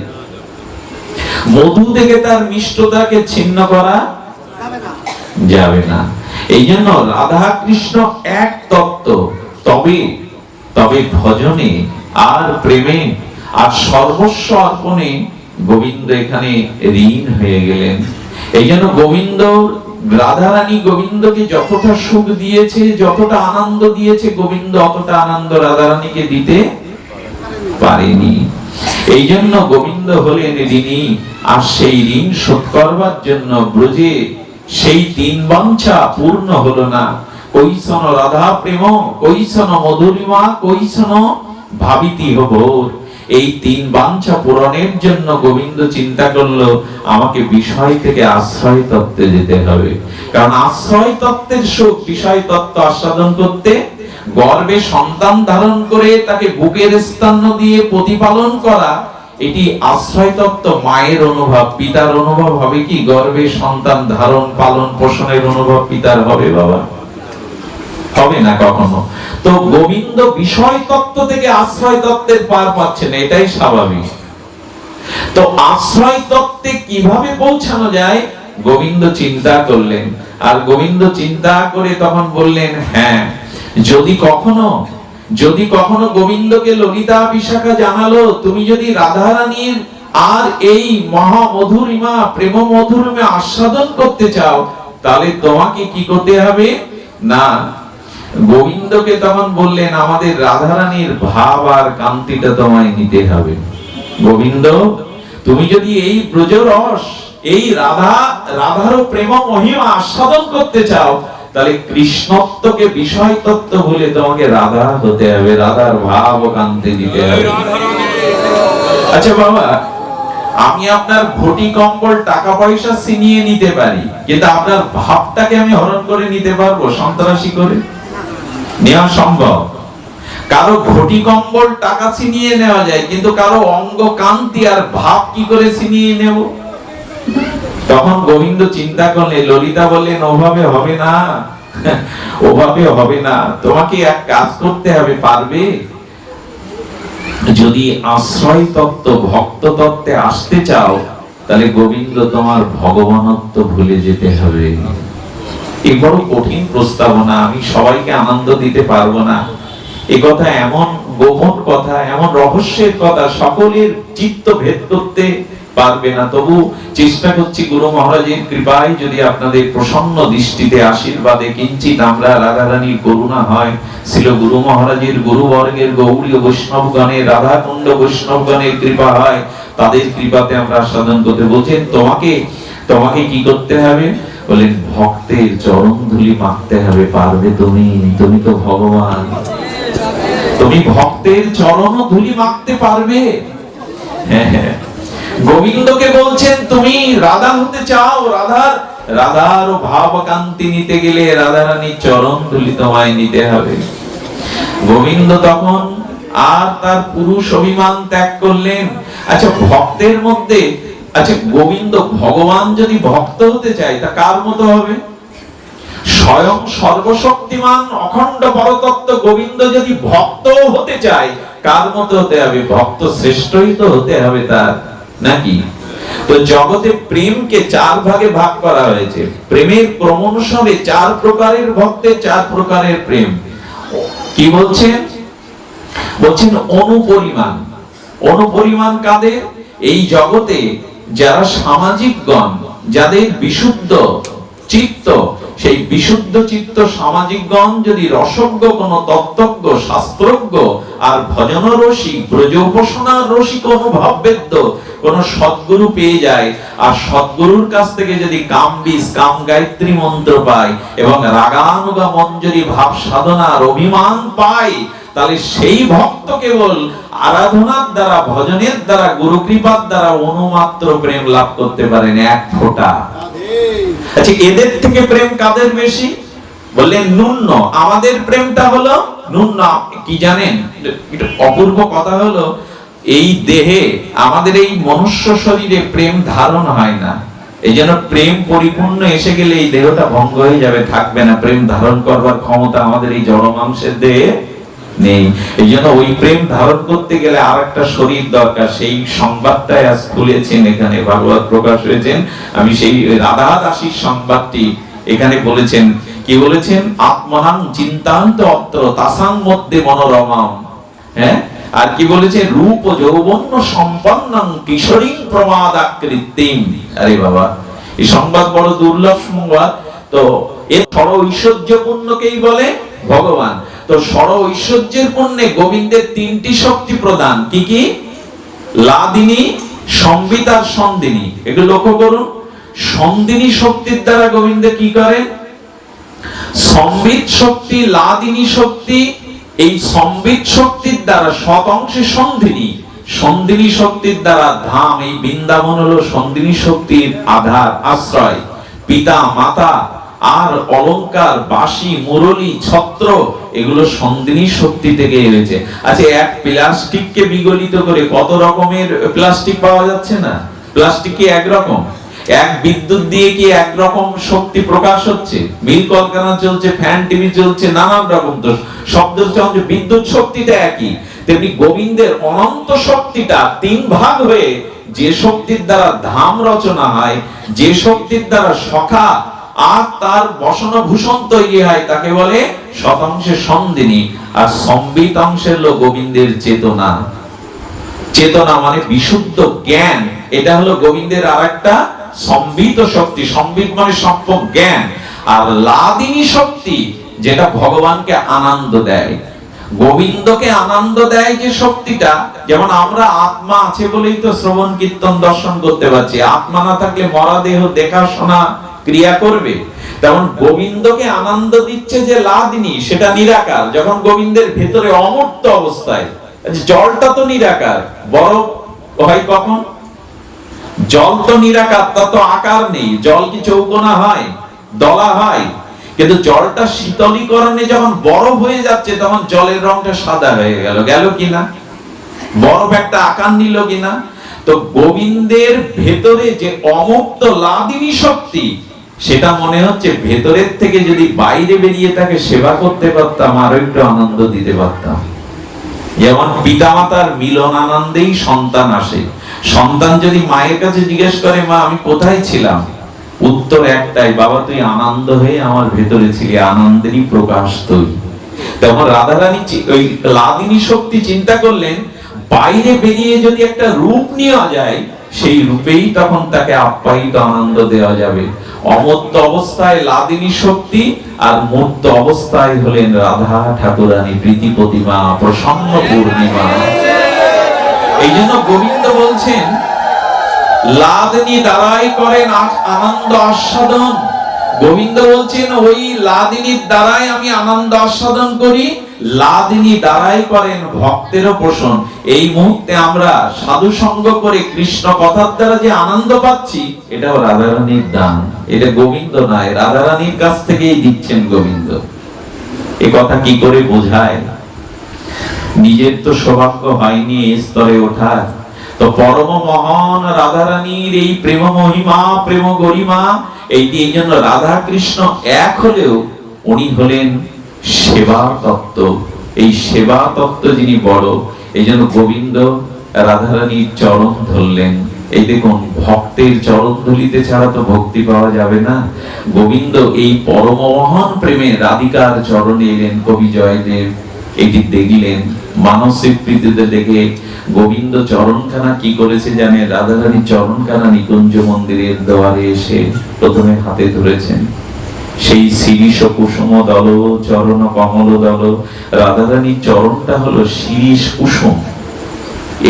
Speaker 1: মধু থেকে তার মিষ্টতাকে ছিন্ন করা যাবে না। এই জন্য রাধা কৃষ্ণ এক তত্ত্ব। তবে ভজনে আর প্রেমে আর সর্বস্ব অর্পণে গোবিন্দ এখানে ঋণ হয়ে গেলেন। এই জন্য গোবিন্দ, রাধারানী গোবিন্দকে যতটা সুখ দিয়েছে, যতটা আনন্দ দিয়েছে, গোবিন্দ অতটা আনন্দ রাধারানীকে দিতে পারেনি। এই জন্য গোবিন্দ হলেন ঋণী। আর সেই ঋণ শোধ করবার জন্য ব্রজে সেই তিন বাঞ্ছা পূর্ণ হলো না। কৈসন রাধা প্রেম, কৈসন মধুরিমা, কৈসন ভাবিতি হবর। এই তিন বাঞ্ছা পূরণের জন্য গোবিন্দ চিন্তা করলো, আমাকে বিষয় থেকে আশ্রয় তত্ত্বে যেতে হবে। কারণ আশ্রয় তত্ত্বের সুখ, বিষয় তত্ত্ব আস্বাদন করতে, গর্ভে সন্তান ধারণ করে তাকে বুকের স্তন্য দিয়ে প্রতিপালন করা, এটি আশ্রয় তত্ত্ব। মায়ের অনুভব, পিতার অনুভব হবে কি? গর্ভে সন্তান ধারণ পালন পোষণের অনুভব পিতার হবে বাবা? হবে না কখনো। তো গোবিন্দ বিষয় তত্ত্ব থেকে আশ্রয় তত্ত্বের পার পাচ্ছে না, এটাই স্বাভাবিক। তো আশ্রয় তত্ত্বে কিভাবে পৌঁছানো যায়, গোবিন্দ চিন্তা করলেন। আর গোবিন্দ চিন্তা করে তখন বললেন, হ্যাঁ, যদি কখনো গোবিন্দকে ললিতা বিশাখা জানালো, তুমি যদি রাধারানীর আর এই মহা মধুরিমা প্রেম মধুরিমা আস্বাদন করতে চাও, তাহলে তোমাকে কি করতে হবে না? গোবিন্দকে তখন বললেন, আমাদের রাধারানীর ভাব আর কান্তিটা তোমায় নিতে হবে। গোবিন্দ, তুমি যদি এই ব্রজরস, এই রাধার প্রেম মহিমা আস্বাদন করতে চাও, তাহলে কৃষ্ণত্বকে বিষয় তত্ত্ব বলে তোমাকে রাধা হতে হবে, রাধার ভাব ও কান্তি দিতে হবে। আচ্ছা বাবা, আমি আপনার ঘটি কম্বল টাকা পয়সা ছিনিয়ে নিতে পারি, কিন্তু আপনার ভাবটাকে আমি হরণ করে নিতে পারবো সন্ত্রাসী করে? নেওয়া সম্ভব? কারো ঘটি কম্বল টাকা ছিনিয়ে নেওয়া যায়, কিন্তু কারো অঙ্গ কান্তি আর ভাব কি করে ছিনিয়ে নেব? তখন গোবিন্দ চিন্তা করলেন, ললিতা বললেন, ওভাবে হবে না, ওভাবে হবে না, তোমাকে এক কাজ করতে হবে। পারবে? যদি আশ্রয় তত্ত্ব ভক্ত তত্ত্বে আসতে চাও, তাহলে গোবিন্দ তোমার ভগবানত্ব ভুলে যেতে হবে। এই বড় কঠিন প্রস্তাবনা, আমি সবাইকে আনন্দ দিতে পারবো না। এ কথা এমন গোপন কথা, এমন রহস্যের কথা, সকলের চিত্ত ভেদ করতে পারবে না, তবু চেষ্টা করছি গুরু মহারাজের কৃপায় যদি আপনাদের প্রসন্ন দৃষ্টিতে আশীর্বাদে কিঞ্চিত আমরা রাধারানীর করুণা হয়, ছিল গুরু মহারাজের গুরুবর্গের গৌড়ীয় বৈষ্ণবগণের রাধাকুণ্ড বৈষ্ণবগণের কৃপা হয়, তাদের কৃপাতে আমরা সাধন করতে। বলছেন তোমাকে কি করতে হবে? বলেন ভক্তের চরণ ধুলি মাখতে হবে। পারবে তুমি? তুমি তো ভগবান, তুমি ভক্তের চরণ ধুলি মাখতে পারবে? হ্যাঁ, গোবিন্দকে বলছেন তুমি রাধা হতে চাও, রাধার ভাব কান্তি নিতে গেলে রাধারানীর চরণ ধুলি তোমায় নিতে হবে। গোবিন্দ তখন আর তার পুরুষ অভিমান ত্যাগ করলেন। আচ্ছা, ভক্তের মধ্যে, আচ্ছা গোবিন্দ ভগবান যদি ভক্ত হতে চায় তা কার মতো হবে? স্বয়ং সর্বশক্তিমান অখণ্ড পরতত্ত্ব গোবিন্দ যদি ভক্ত হতে চায় কার মতো হতে হবে? ভক্ত শ্রেষ্ঠই তো হতে হবে তার, নাকি? তো জগতে প্রেমকে চার ভাগে ভাগ করা হয়েছে। প্রেমের ক্রমানুসারে চার প্রকারের ভক্তের চার প্রকারের প্রেম। কি বলছেন? বলছেন অনুপরিমাণ। অনুপরিমাণ কাদের? এই জগতে যারা সামাজিক গণ, যাদের বিশুদ্ধ চিত্ত, সেই বিশুদ্ধ চিত্ত সামাজিক গণ যদি রসজ্ঞ কোন তত্ত্বজ্ঞ শাস্ত্রজ্ঞ আর ভজন রসিক ব্রজ উপাসনার রসিক অনুভববেদ্য কোন সদ্গুরু পেয়ে যায়, আর সদ্গুরুর কাছ থেকে যদি কাম বীজ কাম গায়ত্রী মন্ত্র পায় এবং রাগানুগা মঞ্জরি ভাব সাধনার অভিমান পায়, তাহলে সেই ভক্ত কেবল আরাধনার দ্বারা ভজনের দ্বারা গুরু কৃপার দ্বারা অনুমাত্র প্রেম লাভ করতে পারেন, এক ফোঁটা। আচ্ছা, এদের থেকে প্রেম কাদের বেশি? বললেন ন্যূন। আমাদের প্রেমটা হলো ন্যূন। কি জানেন, এটা অপূর্ব কথা হলো, এই দেহে আমাদের এই মনুষ্য শরীরে প্রেম ধারণ হয় না। এই জন্য প্রেম পরিপূর্ণ এসে গেলে এই দেহটা ভঙ্গ হয়ে যাবে, থাকবে না। প্রেম ধারণ করবার ক্ষমতা আমাদের এই জড় মাংসের দেহে নেই। এই জন্য ওই প্রেম ধারণ করতে গেলে আর একটা শরীর দরকার। সেই সংবাদটাই আজ খুলেছেন, এখানে ভাগবত প্রকাশ হয়েছেন। আমি সেই রাধা দাসীর সংবাদটি এখানে বলেছেন। কি বলেছেন? আত্মনাং চিন্তান্ত অত্র তাসাং মধ্যে মনোরমাম। হ্যাঁ, আর কি বলেছে? রূপ যৌবন্য সম্পন্নং কিশোরীং প্রমাদাকৃতিম। আরে বাবা, এই সংবাদ বড় দুর্লভ সংবাদ। তো এর সর ঐশ্বর্যপূর্ণকেই বলে ভগবান। তো সর ঐশ্বর্যের পূর্ণে গোবিন্দের তিনটি শক্তি প্রদান। কি কি? লাদিনী, সম্বিত আর সন্দিনী। একটু লক্ষ্য করুন, সন্দিনী শক্তির দ্বারা গোবিন্দ কি করেন? সম্বিত শক্তি, লাদিনী শক্তি। এই সম্বিত শক্তির দ্বারা সৎ অংশে সন্ধিনী, সন্ধিনী শক্তির দ্বারা ধাম। এই বৃন্দাবন হলো সন্ধিনী শক্তির আধার, আশ্রয়। পিতা মাতা আর অলংকার, বাঁশি, মুরলী, ছত্র, এগুলো সন্ধিনী শক্তি থেকে এসেছে। আচ্ছা, এক প্লাস্টিককে বিগলিত করে কত রকমের প্লাস্টিক পাওয়া যাচ্ছে না? প্লাস্টিক কি একরকম? এক বিদ্যুৎ দিয়ে কি একরকম শক্তি প্রকাশ হচ্ছে? মিল কলকারখানা চলছে, ফ্যান টিভি চলছে, নানান রকম। তো শব্দ হচ্ছে বিদ্যুৎ শক্তিটা একই। তেমনি গোবিন্দের অনন্ত শক্তিটা তিন ভাগ হয়ে যে শক্তির দ্বারা ধাম রচনা হয়, যে শক্তির দ্বারা সখা আর তার বসন ভূষণ তৈরি হয়, তাকে বলে শতাংশে সন্দিনী। আর সম্বিত অংশের হলো গোবিন্দের চেতনা। চেতনা মানে বিশুদ্ধ জ্ঞান। এটা হলো গোবিন্দের আরেকটা সম্বিত শক্তি। সম্বিত মানে সম্যক জ্ঞান। আর লাদিনী শক্তি, যেটা ভগবানকে আনন্দ দেয়, গোবিন্দকে আনন্দ দেয় যে শক্তিটা। যেমন আমরা আত্মা আছে বলেই তো শ্রবণ কীর্তন দর্শন করতে পারছি। আত্মা না থাকলে মরা দেহ দেখাশোনা ক্রিয়া করবে। তেমন গোবিন্দকে আনন্দ দিচ্ছে যে লাদিনী, সেটা নিরাকার। যখন গোবিন্দের ভেতরে অমূর্ত অবস্থায়, জলটা তো নিরাকার, বরফ হয় কখন? জল তো নিরাকার, তা তো আকার নেই। জল কি চৌকোনা হয়, দলা হয়? কিন্তু জলটা শীতলীকরণে যখন বরফ হয়ে যাচ্ছে, তখন জলের রংটা সাদা হয়ে গেল। গেল কিনা? বরফ একটা আকার নিল কিনা? তো গোবিন্দের ভেতরে যে অমুক্ত লাদিনী শক্তি, সেটা মনে হচ্ছে ভেতরের থেকে যদি বাইরে বেরিয়ে তাকে সেবা করতে পারতাম, আরো একটু আনন্দ দিতে পারতাম। যেমন পিতামাতার মিলন আনন্দেই সন্তান আসে। সন্তান যদি মায়ের কাছে জিজ্ঞেস করে, মা আমি কোথায় ছিলাম, উত্তর একটাই, বাবা তুই আনন্দ হয়ে আমার ভেতরে ছিলি, আনন্দেরই প্রকাশ তুই। তখন রাধারানী ওই লাদিনী শক্তি চিন্তা করলেন, বাইরে বেরিয়ে যদি একটা রূপ নেওয়া যায় সেই রূপেই তখন তাকে আপ্যায়িত আনন্দ দেওয়া যাবে। অমূর্ত অবস্থায় লাদিনী শক্তি, আর মূর্ত অবস্থায় হলেন রাধা ঠাকুরানী, প্রীতি প্রতিমা, প্রসন্ন পূর্ণিমা। এই জন্য গোবিন্দ বলছেন লাদিনী দ্বারাই করেন আনন্দ আস্বাদন। গোবিন্দ বলছেন ওই লাদিনীর দ্বারাই আমি আনন্দ আস্বাদন করি, লাদিনী দ্বারাই করেন ভক্তের পোষণ। এই মুহূর্তে আমরা সাধু সঙ্গ করে কৃষ্ণ কথার দ্বারা যে আনন্দ পাচ্ছি, এটাও রাধারানীর দান, এটা গোবিন্দ নয়, রাধারানীর কাছ থেকেই দিচ্ছেন গোবিন্দ। এ কথা কি করে বোঝায়? নিজের তো সৌভাগ্য হয়নি এই স্তরে ওঠার, তো পরম মহান রাধারানীর এই প্রেম মহিমা, প্রেম গরিমা, এই জন্য রাধা কৃষ্ণ এক হলেও উনি হলেন সেবা তত্ত্ব। এই সেবা তত্ত্ব যিনি বড়, এই জন্য গোবিন্দ রাধারানীর চরণ ধরলেন। এই দেখুন, ভক্তের চরণ ধুলিতে ছাড়া তো ভক্তি পাওয়া যাবে না। গোবিন্দ এই পরম মহান প্রেমে রাধিকার চরণে এলেন। কবি জয়দেব এটি দেখলেন, মানসিক প্রীতিতে দেখে গোবিন্দ চরণখানা কি করেছে জানে? রাধারানীর চরণখানা নিকুঞ্জ মন্দিরের দ্বারে এসে প্রথমে হাতে ধরেছেন। সেই শিরীষ কুসুম দল চরণ কমল দল, রাধারানীর চরণটা হলো শিরীষ কুসুম।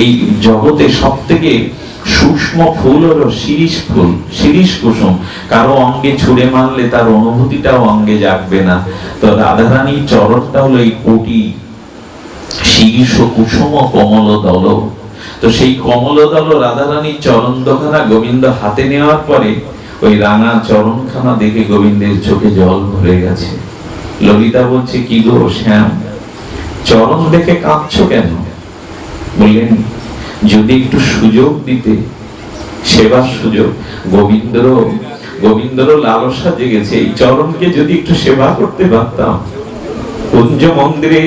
Speaker 1: এই জগতে সব থেকে সূক্ষ্ম ফুল হলো শিরীষ ফুল, শিরীষ কুসুম। কারো অঙ্গে ছুঁড়ে মারলে তার অনুভূতিটাও অঙ্গে জাগবে না। তো রাধারানীর চরণটা হলো এই কোটি শিরীষ কুসুম কমল দল। তো সেই কমল দল রাধারানীর চরণ দোখানা গোবিন্দ হাতে নেওয়ার পরে ওই রাঙা চরণখানা দেখে গোবিন্দের চোখে জল ভরে গেছে। ললিতা বলছে, কি গো শ্যাম, চরণ দেখে কাঁদছো কেন? বললেন, যদি একটু সুযোগ দিতে, সেবার সুযোগ। গোবিন্দরও লালসা জেগেছে, এই চরণকে যদি একটু সেবা করতে পারতাম। কুঞ্জ মন্দিরে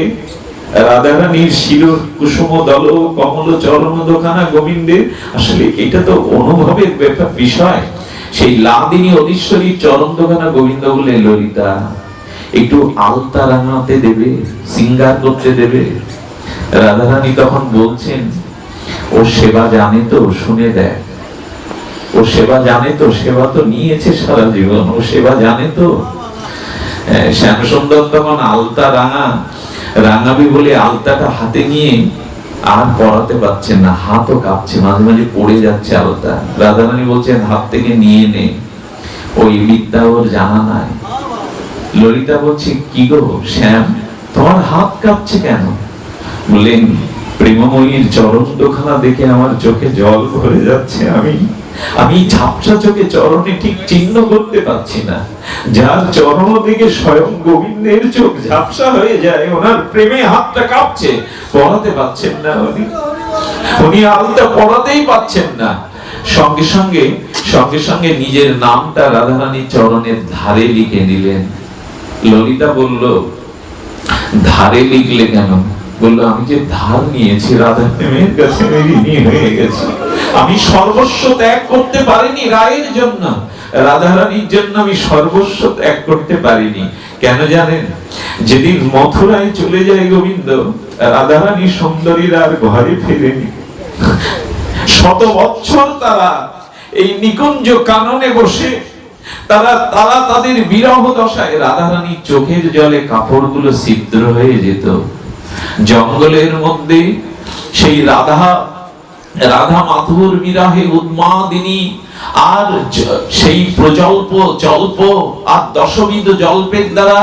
Speaker 1: রাধারানীর শির কুসুম দল কমল চরণ দোখানা গোবিন্দের, আসলে এটা তো অনুভবের বিষয়। সেই লাদিনী অধীশ্বরীর চরণ দোখানা গোবিন্দ বললেন, ললিতা একটু আলতা রাঙাতে দেবে, সিঙ্গার করতে দেবে। রাধারানী তখন বলছেন, ও সেবা জানে তো, শুনে দেয়, ও সেবা জানে তো, সেবা তো নিয়েছে সারা জীবন, ও সেবা জানে তো। শ্যামসুন্দর তখন আলতা রাঙাবি বলে আলতাটা হাতে নিয়ে আর পড়াতে পারছেন না, হাতও কাঁপছে, মাঝে মাঝে পড়ে যাচ্ছে আলতা। রাধারানী বলছেন, হাত থেকে নিয়ে নে, ওই বিদ্যা ওর জানা নাই। ললিতা বলছে, কি গো শ্যাম, তোমার হাত কাঁপছে কেন? বললেন, প্রেমময়ীর চরণ দোখানা দেখে আমার চোখে জল ভরে যাচ্ছে। আমি ঝাপসা চোখে চরণে ঠিক চিহ্ন করতে পারছি না। যার চরণ দেখে স্বয়ং গোবিন্দের চোখ ঝাপসা হয়ে যায়, ওনার প্রেমে হাতটা কাঁপছে, পড়াতে পারছেন না, উনি আলতা পড়াতেই পাচ্ছেন না। সঙ্গে সঙ্গে নিজের নামটা রাধারানীর চরণের ধারে লিখে নিলেন। ললিতা বলল, ধারে লিখলে কেন? বললো, আমি যে ধার নিয়েছি রাধা প্রেমের কাছে ঋণী হয়ে গেছি। আমি সর্বস্ব ত্যাগ করতে পারিনি রায়ের জন্য, রাধারানীর জন্য আমি সর্বস্ব ত্যাগ করতে পারিনি। কেন জানেন? যেদিন মথুরায় চলে যায় গোবিন্দ, রাধারানী সুন্দরীর আর ঘরে ফেরেনি। শত বছর তারা এই নিকুঞ্জ কাননে বসে তারা তাদের বিরহ দশায়, রাধারানীর চোখের জলে কাপড়গুলো ছিদ্র হয়ে যেত। জঙ্গলের মধ্যে সেই রাধা মাধুর বিরহে উন্মাদিনী, আর সেই প্রজল্প জল্প আর দশবিধ জল্পের দ্বারা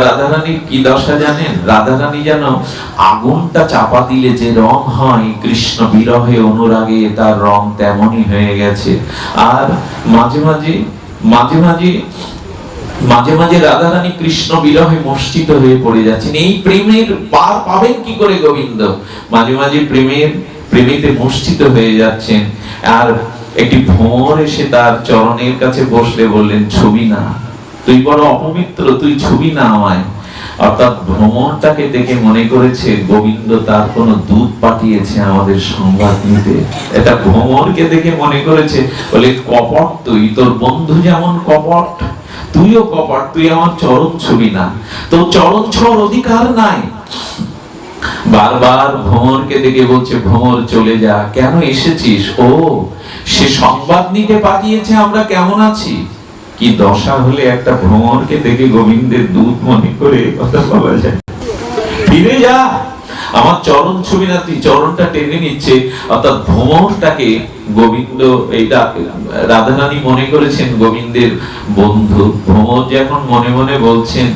Speaker 1: রাধারানীর কি দশা জানেন? রাধারানী যেন আগুনটা চাপা দিলে যে রং হয়, কৃষ্ণ বিরহে অনুরাগে তার রং তেমনই হয়ে গেছে। আর মাঝে মাঝে রাধারানী কৃষ্ণ বিরহে মূর্ছিত হয়ে পড়ে যাচ্ছেন। এই প্রেমের পার পাবেন কি করে গোবিন্দ? মাঝে মাঝে প্রেমেতে মূর্ছিত হয়ে যাচ্ছেন। আর একটি ভ্রমর এসে তার চরণের কাছে বসলে বললেন, ছবি না, তুই বড় অপবিত্র, তুই ছবি না আমায়। অর্থাৎ ভ্রমরটাকে দেখে মনে করেছে গোবিন্দ তার কোন দূত পাঠিয়েছে আমাদের সংবাদ নিতে। এটা ভ্রমরকে দেখে মনে করেছে, বলে কপট তুই, তোর বন্ধু যেমন কপট, তুইও কপট, তুই আমার চরণ ছবি না, তোর চরণ ছোঁয়ার অধিকার নাই। বারবার ভ্রমরকে দেখে বলছে, ভ্রমর চলে যা, কেন এসেছিস? ও সে সংবাদ নিতে পাঠিয়েছে আমরা কেমন আছি। কি দশা হলে একটা ভ্রমরকে দেখে গোবিন্দের দূত মনে করে কথা বলা যায়। ফিরে যা, আমার চরণ ছবি না, তুই চরণটা টেনে নিচ্ছে। অর্থাৎ ভ্রমরটাকে গোবিন্দ, এইটা রাধারানী মনে করেছেন গোবিন্দের বন্ধু। ভ্রমর যখন মনে মনে বলছেন,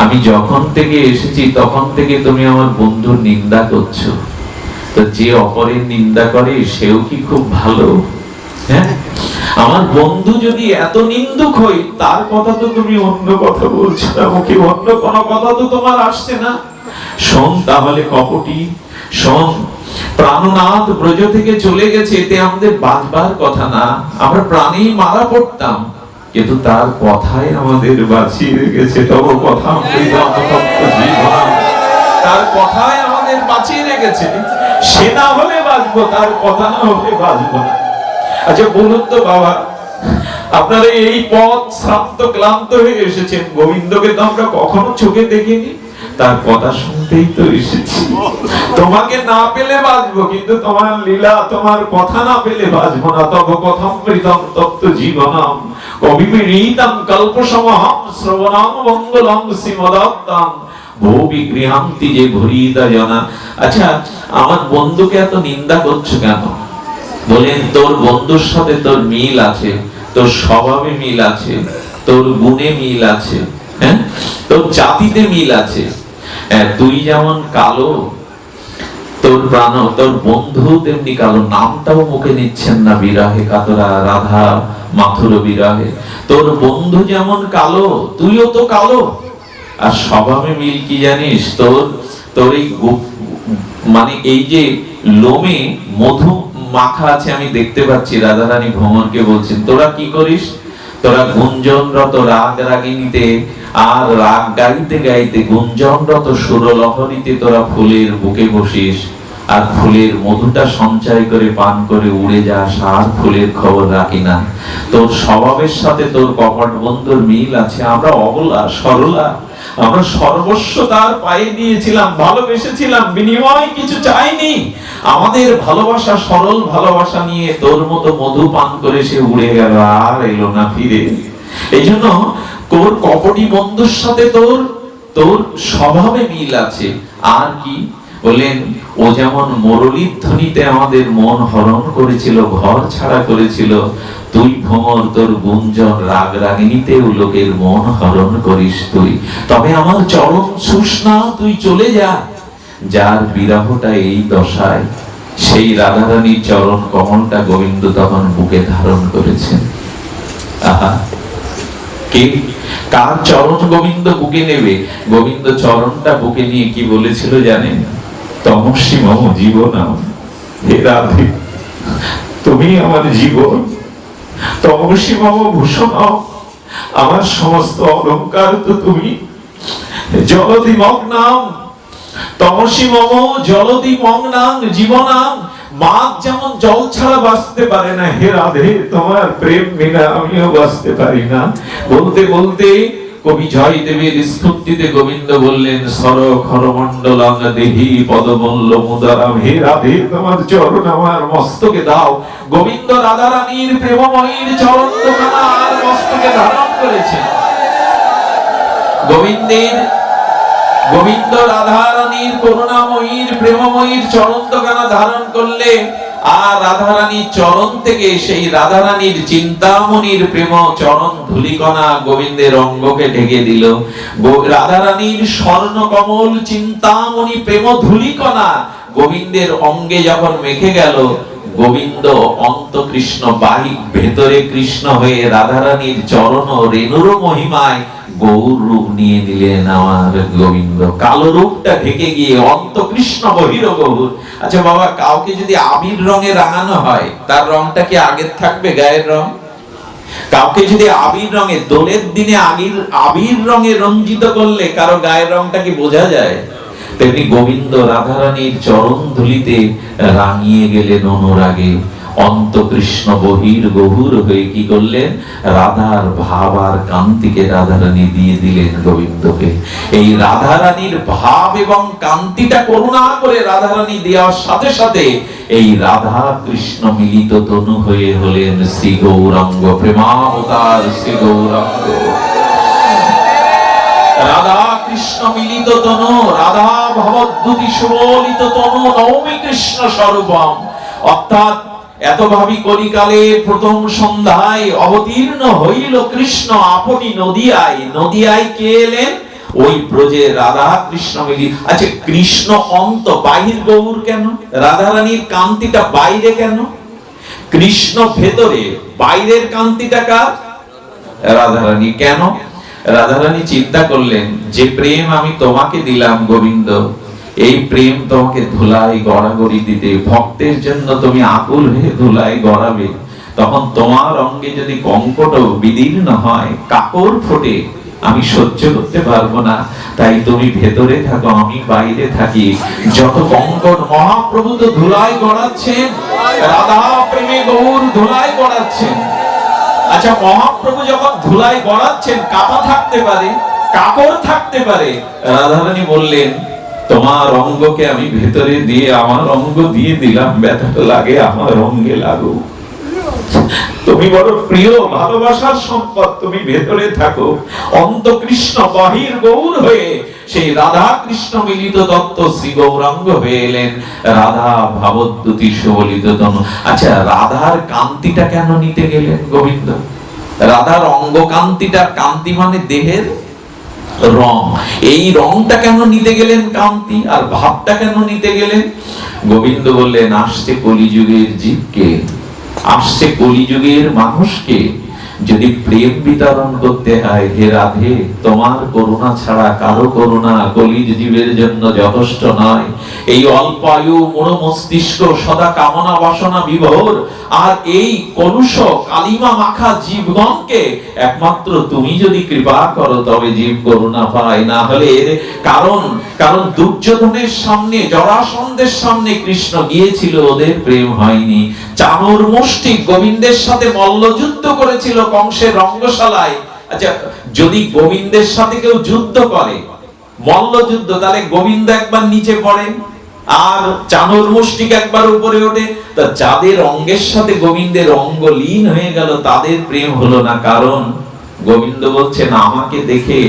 Speaker 1: আমি যখন থেকে এসেছি তখন থেকে তুমি আমার বন্ধুর নিন্দা করছো, তো যে অপরের নিন্দা করে সেও কি খুব ভালো? হ্যাঁ, আমার বন্ধু যদি এত নিন্দুক হই, তার কথা তো তুমি অন্য কথা বলছো না, মুখে অন্য কোনো কথা তো তোমার আসছে না। শোন তাহলে কপটি, শোন, প্রাণনাথ ব্রজ থেকে চলে গেছে, এতে আমাদের বাঁচবার কথা না, আমরা প্রাণেই মারা পড়তাম, কিন্তু তার কথাই আমাদের বাঁচিয়ে রেখেছে। তব কথা তার কথাই আমাদের বাঁচিয়ে রেখেছে। সে না হলে বাঁচবো, তার কথা না হলে বাঁচবো না। আচ্ছা বলুন তো বাবা, আপনারা এই পথ শ্রান্ত ক্লান্ত হয়ে এসেছেন, গোবিন্দকে তো আমরা কখনো চোখে দেখিনি, তার কথা শুনতেই তো এসেছি। তোমাকে না পেলে বাঁচবো, কিন্তু তোমার লীলা, তোমার কথা না পেলে বাঁচবো না। তব কথামৃতম তপ্ত জীবনম কবিবিরীতম কল্পসমহম শ্রবণম মঙ্গলম শ্রীমদত্তম ভূমি গৃহান্তি যে ভরিতা জনা। আচ্ছা, আমার বন্ধুকে এত নিন্দা করছো কেন? বলেন, তোর বন্ধুর সাথে তোর মিল আছে, তোর স্বভাবে মিল আছে, তোর গুণে মিল আছে, হ্যাঁ, তোর জাতিতে মিল আছে। তুই যেমন কালো, তোর প্রাণ, তোর বন্ধু তেমনি কালো। নামটাও মুখে নিচ্ছেন না, বিরহে কাতরা রাধা মাথুর বিরহে। তোর বন্ধু যেমন কালো, তুইও তো কালো। আর স্বভাবে মিল কি জানিস? তোর এই মানে এই যে লোমে মধু মাখা আছে, আমি দেখতে পাচ্ছি। রাধারানী ভ্রমরকে বলছেন, তোরা কি করিস? তোরা গুঞ্জনরত রাগ রাগিনীতে আর রাগ গাইতে গাইতে গুঞ্জনরত সুরলহরীতে তোরা ফুলের বুকে বসিস, আর ফুলের মধুটা সঞ্চয় করে পান করে উড়ে যাস, আর ফুলের খবর রাখি না। তোর স্বভাবের সাথে তোর কপট বন্ধুর মিল আছে। আমরা অবলা সরলা, আমরা সর্বস্ব তার পায়ে দিয়েছিলাম, ভালোবেসেছিলাম, বিনিময় কিছু চাইনি। আমাদের ভালোবাসা সরল ভালোবাসা নিয়ে তোর মতো মধু পান করে সে উড়ে গেল, আর এলো না ফিরে। এই জন্য তোর কপটি বন্ধুর সাথে তোর স্বভাবে মিল আছে। আর কি বলেন, ও যেমন মুরলীর ধ্বনিতে আমাদের মন হরণ করেছিল, ঘর ছাড়া করেছিল, তুই ভ্রমর তোর গুঞ্জন রাগ রাগিনীতেও লোকের মন হরণ করিস তুই। তবে আমার চরণ সুষ্ণা তুই চলে যা। যার বিরহটা এই দশায়, সেই রাধারানীর চরণ কমলটা গোবিন্দ তখন বুকে ধারণ করেছেন। আহা, কে কার চরণ গোবিন্দ বুকে নেবে? গোবিন্দ চরণটা বুকে নিয়ে কি বলেছিল জানেন? তমস্বী মম জীবনম, হে রাধে তুমি আমার জীবন, তমস্বী মম ভূষণম, আমার সমস্ত অলংকার তো তুমি। জলধি মগ্নাম, তমস্বী মম জলধি মগ্নাম জীবনাম। মাছ যেমন জল ছাড়া বাঁচতে পারে না, হে রাধে তোমার প্রেম বিনা আমিও বাঁচতে পারি না। বলতে বলতে কবি জয়দেবের স্ফূর্তিতে গোবিন্দ বললেন, সর খরমণ্ডলং দেহি পদমল্ল মুদারাম। হে রাধে তোমার চরণ আমার মস্তকে দাও। গোবিন্দ রাধারানীর প্রেমময়ীর চরণ দুখানা আর মস্তকে ধারণ করেছেন। গোবিন্দ রাধারানীর করুণাময়ীর প্রেমময়ীর চরণ দুখানা ধারণ করলে, আর রাধারানীর চরণ থেকে সেই রাধারানীর চিন্তামণির প্রেম চরণ ধূলিকণা গোবিন্দের অঙ্গকে ঢেকে দিল। রাধারানীর স্বর্ণ কমল চিন্তামণি প্রেম ধূলিকণা গোবিন্দের অঙ্গে যখন মেখে গেল, গোবিন্দ অন্ত কৃষ্ণ বাহিক ভেতরে কৃষ্ণ হয়ে রাধারানীর চরণ রেণুর মহিমায় গৌর রূপ নিয়ে নিলেন আমার গোবিন্দ। কালো রূপটা ঢেকে গিয়ে অন্ত কৃষ্ণ বহির গৌর। আচ্ছা বাবা, কাউকে যদি আবির রঙে রাঙানো হয়, তার রংটা কি আগের থাকবে গায়ের রং? কাউকে যদি আবির রঙে, দোলের দিনে আবির রঙে রঞ্জিত করলে কারো গায়ের রংটা কি বোঝা যায়? তেমনি গোবিন্দ রাধারানীর চরণ ধুলিতে রাঙিয়ে গেলেন অনুরাগে। অন্তকৃষ্ণ বহির গভীর হয়ে কি করলেন? রাধার ভাব আর কান্তিকে রাধারানী দিয়ে দিলেন গোবিন্দকে। এই রাধারানীর ভাব এবং কান্তিটা করুণা করে রাধারানী দেওয়ার সাথে সাথে এই রাধা কৃষ্ণ মিলিত তনু হয়ে হলেন শ্রী গৌরাঙ্গ, প্রেমাবতার শ্রী গৌরাঙ্গ। রাধা কৃষ্ণ মিলিত তনু, রাধা ভবদ্যুতি সুবলিত তনু নবমী কৃষ্ণ স্বরূপম। অর্থাৎ এত ভাবি কলিকালে প্রথম সন্ধ্যায় অবতীর্ণ হইল কৃষ্ণ আপনি নদিয়ায়। নদিয়ায় কে এলেন? ওই ব্রজে রাধা কৃষ্ণ মিলিত। আচ্ছা, কৃষ্ণ অন্ত, বাহির গৌর কেন? রাধারানীর কান্তিটা বাইরে কেন? কৃষ্ণ ভেতরে, বাইরের কান্তিটা কার? রাধারানী। কেন? রাধারানী চিন্তা করলেন যে প্রেম আমি তোমাকে দিলাম গোবিন্দ, এই প্রেম তোমাকে ধুলাই গড়াগড়ি দিতে, ভক্তের জন্য তুমি আকুল হয়ে ধুলাই গড়াবে, তখন তোমার অঙ্গে যদি কঙ্কট বিদীর্ণ হয়, কাপড় ফোটে, আমি সহ্য করতে পারবো না। তাই তুমি ভেতরে থাকো, আমি বাইরে থাকি। যত কঙ্কট, মহাপ্রভু তো ধুলাই গড়াচ্ছেন, রাধা প্রেমে গৌর ধুলাই গড়াচ্ছেন। আচ্ছা, মহাপ্রভু যখন ধুলাই গড়াচ্ছেন, কাপা থাকতে পারে, কাপড় থাকতে পারে। রাধারানী বললেন তোমার অঙ্গকে আমি ভেতরে দিয়ে আমার অঙ্গ দিয়ে দিলাম, ব্যথাটা লাগে আমার অঙ্গে লাগুক। তুমি বড় প্রিয়, ভালোবাসার সম্পদ, তুমি ভেতরে থাকো। অন্তকৃষ্ণ বাহির গৌর হয়ে সেই রাধা কৃষ্ণ মিলিত তত্ত্ব শ্রী গৌরাঙ্গ হয়ে এলেন, রাধা ভাবদ্যুতি সুবলিত তনু। আচ্ছা, রাধার কান্তিটা কেন নিতে গেলেন গোবিন্দ? রাধার অঙ্গ কান্তিটা, কান্তি মানে দেহের রং, এই রংটা কেন নিতে গেলেন কান্তি, আর ভাবটা কেন নিতে গেলেন? গোবিন্দ বললেন আসছে কলিযুগের জীবকে, আসছে কলিযুগের মানুষকে যদি প্রেম বিতরণ করতে হয়, হে রাধে তোমার করুণা ছাড়া কারো করুণা কলির জীবের জন্য যথেষ্ট নয়। এই অল্প আয়ু মূঢ় মস্তিষ্ক সদা কামনা বাসনা বিভোর, আর এই কলুষ কালিমা মাখা জীবগণকে একমাত্র তুমি যদি কৃপা করো তবে জীব করুণা পায়, না হলে কারণ দুর্যোধনের সামনে, জরাসন্ধের সামনে কৃষ্ণ গিয়েছিল, ওদের প্রেম হয়নি। চাণুর মুষ্টি গোবিন্দের সাথে মল্লযুদ্ধ করেছিল কংসের রঙ্গশালায়। আচ্ছা, যদি গোবিন্দের সাথে কেউ যুদ্ধ করে, মল্লযুদ্ধ, তাহলে গোবিন্দ একবার নিচে পড়ে আর চাণুর মুষ্টিক একবার উপরে ওঠে। তা যাদের অঙ্গের সাথে গোবিন্দের অঙ্গ লীন হয়ে গেল তাদের প্রেম হলো না। কারণ গোবিন্দ বলছেন আমাকে দেখে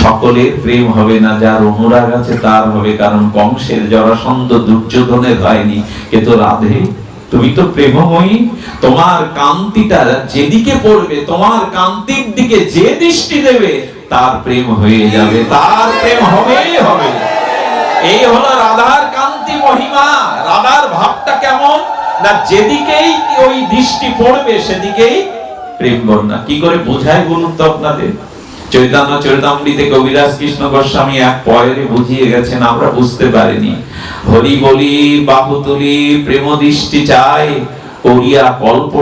Speaker 1: সকলের প্রেম হবে না, যার অনুরাগ আছে তার হবে। কারণ কংসের, জরাসন্ধ, দুর্যোধনের হয়নি, কিন্তু রাধে তুমি তো প্রেমময়ী, তোমার কান্তিটা যেদিকে পড়বে, তোমার কান্তির দিকে যে দৃষ্টি দেবে তার প্রেম হয়ে যাবে, তার প্রেম হবেই হবে। এই হলো রাধার কান্তি মহিমা। রাধার ভাবটা কেমন না, যেদিকেই ওই দৃষ্টি পড়বে সেদিকেই প্রেম বর্ণনা। কি করে বোঝায় বলুন তো আপনাদের? চৈতন্য চরিতামৃতে কবিরাজ কৃষ্ণ গোস্বামী এক পয়েরে বুঝিয়ে গেছেন, আমরা বুঝতে পারিনি। হরি বলি বাহু তুলি প্রেম দৃষ্টি চাই, করিয়া কল্প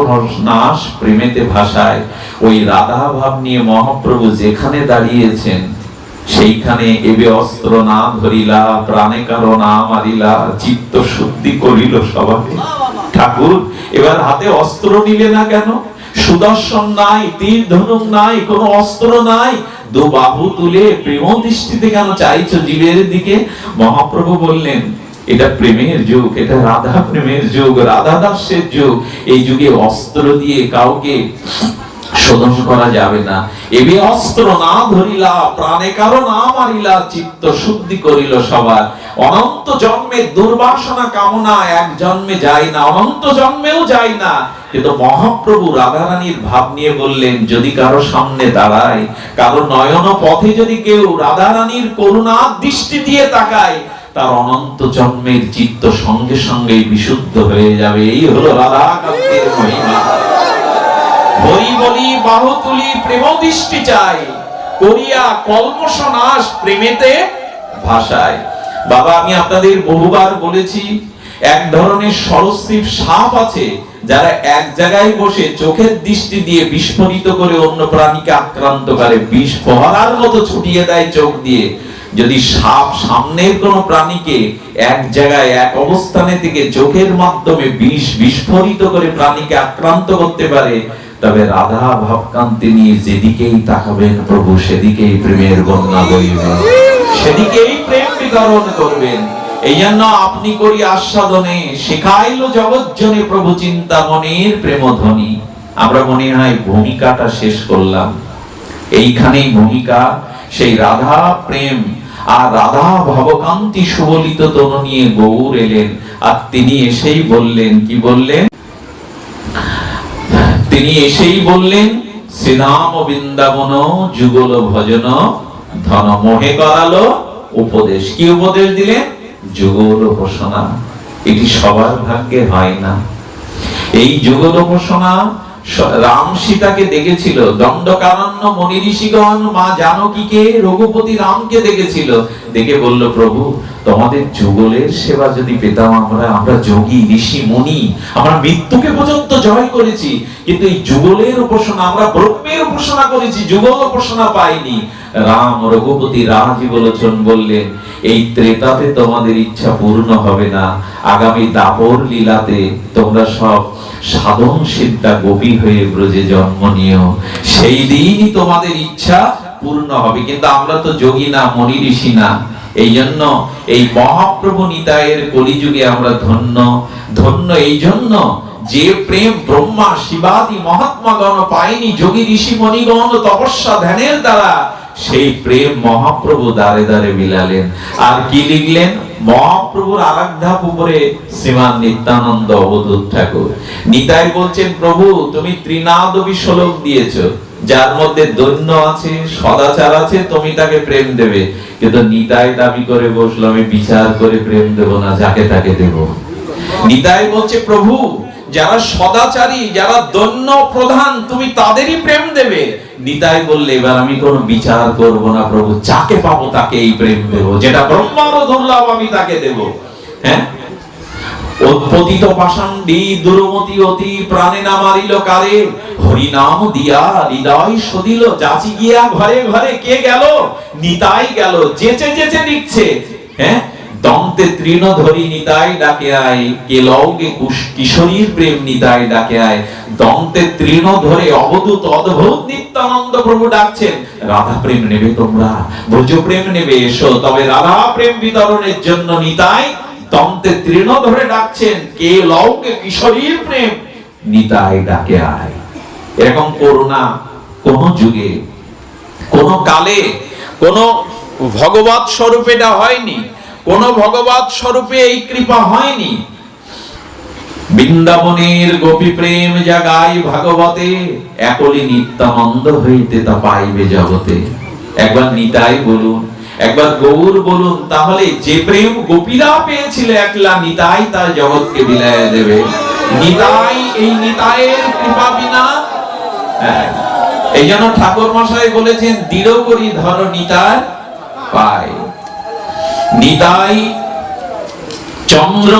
Speaker 1: নাশ প্রেমেতে ভাষায়। ওই রাধা ভাব নিয়ে মহাপ্রভু যেখানে দাঁড়িয়েছেন সেইখানে এবে অস্ত্র না ধরিলা, প্রাণে কারো না মারিলা, চিত্ত শুদ্ধি করিল সবাই। ঠাকুর এবার হাতে অস্ত্র নিলে না কেন? সুদর্শন নাই, তীর ধনুক নাই, কোনো অস্ত্র নাই, দু বাহু তুলে প্রেম দৃষ্টিতে কেন চাইছো জীবের দিকে? মহাপ্রভু বললেন এটা প্রেমের যুগ, এটা রাধা প্রেমের যুগ, রাধা দাসের যুগ। এই যুগে অস্ত্র দিয়ে কাউকে শোধন করা যাবে না। এবে অস্ত্র না ধরিলা, প্রাণে কারো না মারিলা, চিত্ত শুদ্ধি করিল সবার। অনন্ত জন্মের দুর্বাসনা কামনা এক জন্মে যায় না, অনন্ত জন্মেও যায় না। কিন্তু মহাপ্রভু রাধারানীর ভাব নিয়ে বললেন যদি কারো সামনে দাঁড়ায়, কারো নয়ন পথে যদি কেউ রাধারানীর করুণার দৃষ্টি দিয়ে তাকায়, তার অনন্ত জন্মের চিত্ত সঙ্গে সঙ্গে বিশুদ্ধ হয়ে যাবে। এই হলো রাধা কান্তের মহিমা। হরি বলি বাহু তুলি প্রেম দৃষ্টি চাই, করিয়া কল্মষ নাশ প্রেমেতে ভাষায়। বাবা, আমি আপনাদের বহুবার বলেছি, এক ধরনের সরীসৃপ সাপ আছে যারা এক জায়গায় বসে চোখের দৃষ্টি দিয়ে বিস্ফোরিত করে অন্য প্রাণীকে আক্রান্ত করে, বিষ ফোয়ারার মতো ছুটিয়ে দেয় চোখ দিয়ে। যদি সাপ সামনের কোন প্রাণীকে এক জায়গায় এক অবস্থানে থেকে চোখের মাধ্যমে বিষ বিস্ফোরিত করে প্রাণীকে আক্রান্ত করতে পারে, তবে রাধা ভাবকান্তি নিয়ে যেদিকেই তাকাবেন প্রভু সেদিকেই প্রেমের বন্যা বইবে, সেদিকেই প্রেম বিতরণ করবেন। এই জন্য আপনি করি আস্বাদনে শেখাইলো জগৎজনে প্রভু চিন্তামণির প্রেমধ্বনি। আমরা মনে হয় ভূমিকাটা শেষ করলাম, এইখানেই ভূমিকা। সেই রাধা প্রেম আর রাধা ভবকান্তি সুবলিত তনু নিয়ে গৌর এলেন, আর তিনি এসেই বললেন, কি বললেন? তিনি এসেই বললেন শ্রীধাম বৃন্দাবন যুগল ভজন ধন, মোহে করালো উপদেশ। কি উপদেশ দিলেন? যুগল উপাসনা। এটি সবার ভাগ্যে হয় না। এই যুগল উপাসনা রাম সীতাকে দেখেছিল, দণ্ডকারণ্য মনি ঋষিগণ মা জানকীকে, রঘুপতি রামকে দেখেছিল, দেখে বলল প্রভু তোমাদের যুগলের সেবা যদি পেতাম, আমরা যোগী ঋষি মুনি, আমরা মৃত্যুকে পর্যন্ত জয় করেছি, কিন্তু এই যুগলের উপাসনা, আমরা ব্রহ্মের উপাসনা করেছি, যুগল উপাসনা পাইনি। রাম রঘুপতি রাজি বলোচন বললেন এই ত্রেতাতে তোমাদের ইচ্ছা পূর্ণ হবে না, আগামী দাপর লীলাতে তোমরা সব সাধন সিদ্ধা গোপী হয়ে ব্রজে জন্ম নিও, সেই দিনই তোমাদের ইচ্ছা পূর্ণ হবে। কিন্তু আমরা তো যোগী না, মনি ঋষি না। এই জন্য এই মহাপ্রভু নিতাইয়ের কলিযুগে আমরা ধন্য। ধন্য এই জন্য যে প্রেম ব্রহ্মা শিবাদি মহাত্মাগণ পায়নি, যোগী ঋষি মণিগণ তপস্যা ধ্যানের দ্বারা সেই প্রেম মহাপ্রভু দ্বারে দ্বারে বিলালেন। আর কি লিখলেন? মহাপ্রভুর আরাধ্যাপ উপরে শ্রীমান নিত্যানন্দ অবধূত ঠাকুর। নিতাই বলছেন প্রভু তুমি ত্রিনাদবী শ্লোক দিয়েছো, যার মধ্যে দৈন্য আছে, সদাচার আছে, তুমি তাকে প্রেম দেবে। কিন্তু নিতাই দাবি করে বসলো আমি বিচার করে প্রেম দেব না, যাকে তাকে দেব। নিতাই বলছে প্রভু যারা সদাচারী, যারা দৈন্য প্রধান, তুমি তাদেরই প্রেম দেবে। নিতাই বললে এবার আমি কোনো বিচার করব না প্রভু, যাকে পাবো তাকে এই প্রেম দেব, যেটা ব্রহ্মারও দুর্লভ আমি তাকে দেব। হ্যাঁ, উৎপতিত পাষাণ্ডী দুরমতি অতি প্রাণে না মারিল কারে, হরি নাম দিয়া হৃদয় সদিল, যাচি গিয়া ঘরে ঘরে কে গেল? নিতাই গেল, যেচে যেচে নিচ্ছে। হ্যাঁ, দন্তে তৃণ ধরি নিতাই ডাকে আয়, কে লৌকে কিশোরীর প্রেম নিতাই ডাকে আয়। দন্তে তৃণ ধরে অবধূত অদ্ভুত নিত্যানন্দ প্রভু ডাকছেন, রাধা প্রেম নেবে তোমরা, ব্রজ প্রেম নেবে, এসো। তবে রাধা প্রেম বিতরণের জন্য নিতাই দন্তে তৃণ ধরে ডাকছেন, কে লৌকে কিশোরীর প্রেম নিতাই ডাকে আয়। এরকম করুণা কোন যুগে, কোন কালে, কোন ভগবৎ স্বরূপে এটা হয়নি, কোন ভগবৎ স্বরূপে এই কৃপা হয়নি। বৃন্দাবনের গোপী প্রেম জাগায় ভাগবতে, একলি নিত্যানন্দ হইতে তা পাইবে জগতে। একবার নিতাই বলুন, একবার গৌর বলুন, তাহলে যে প্রেম গোপীরা পেয়েছিল একলা নিতাই তার জগৎকে বিলায় দেবে। নিতাই, এই নিতাইয়ের কৃপা বিনা। এই জন্য ঠাকুর মশাই বলেছেন দৃঢ় করি ধর নিতাই পায়। নিতাই চন্দ্র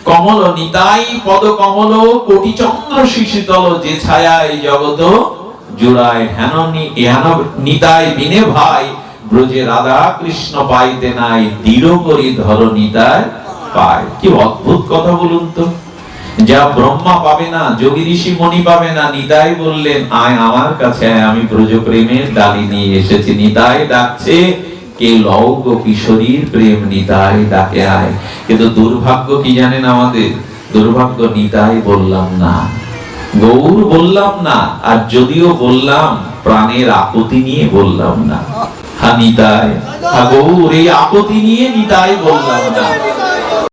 Speaker 1: কমল, নিতাই পদ কমল, কোটি চন্দ্র শিশিতল, যে ছায়ায় জগত জুড়ায়। হেন নিতাই বিনে ভাই ব্রজে রাধা কৃষ্ণ পাইতে নাই, দৃঢ় করি ধর নিতাই পায়। কি অদ্ভুত কথা বলুন তো, যা ব্রহ্মা পাবে না, যোগী ঋষি মণি পাবে না, নিতাই বললেন আয় আমার কাছে, আমি ব্রজ প্রেমের ডালি নিয়ে এসেছি। নিতাই ডাকছে, কে লৌক কিশোরীর প্রেম নিতাই ডাকে আয়। কিন্তু দুর্ভাগ্য কি জানেন আমাদের? দুর্ভাগ্য নিতাই বললাম না, গৌর বললাম না, আর যদিও বললাম প্রাণের আকুতি নিয়ে বললাম না। হা নিতাই, হা গৌর, এই আকুতি নিয়ে নিতাই বললাম না।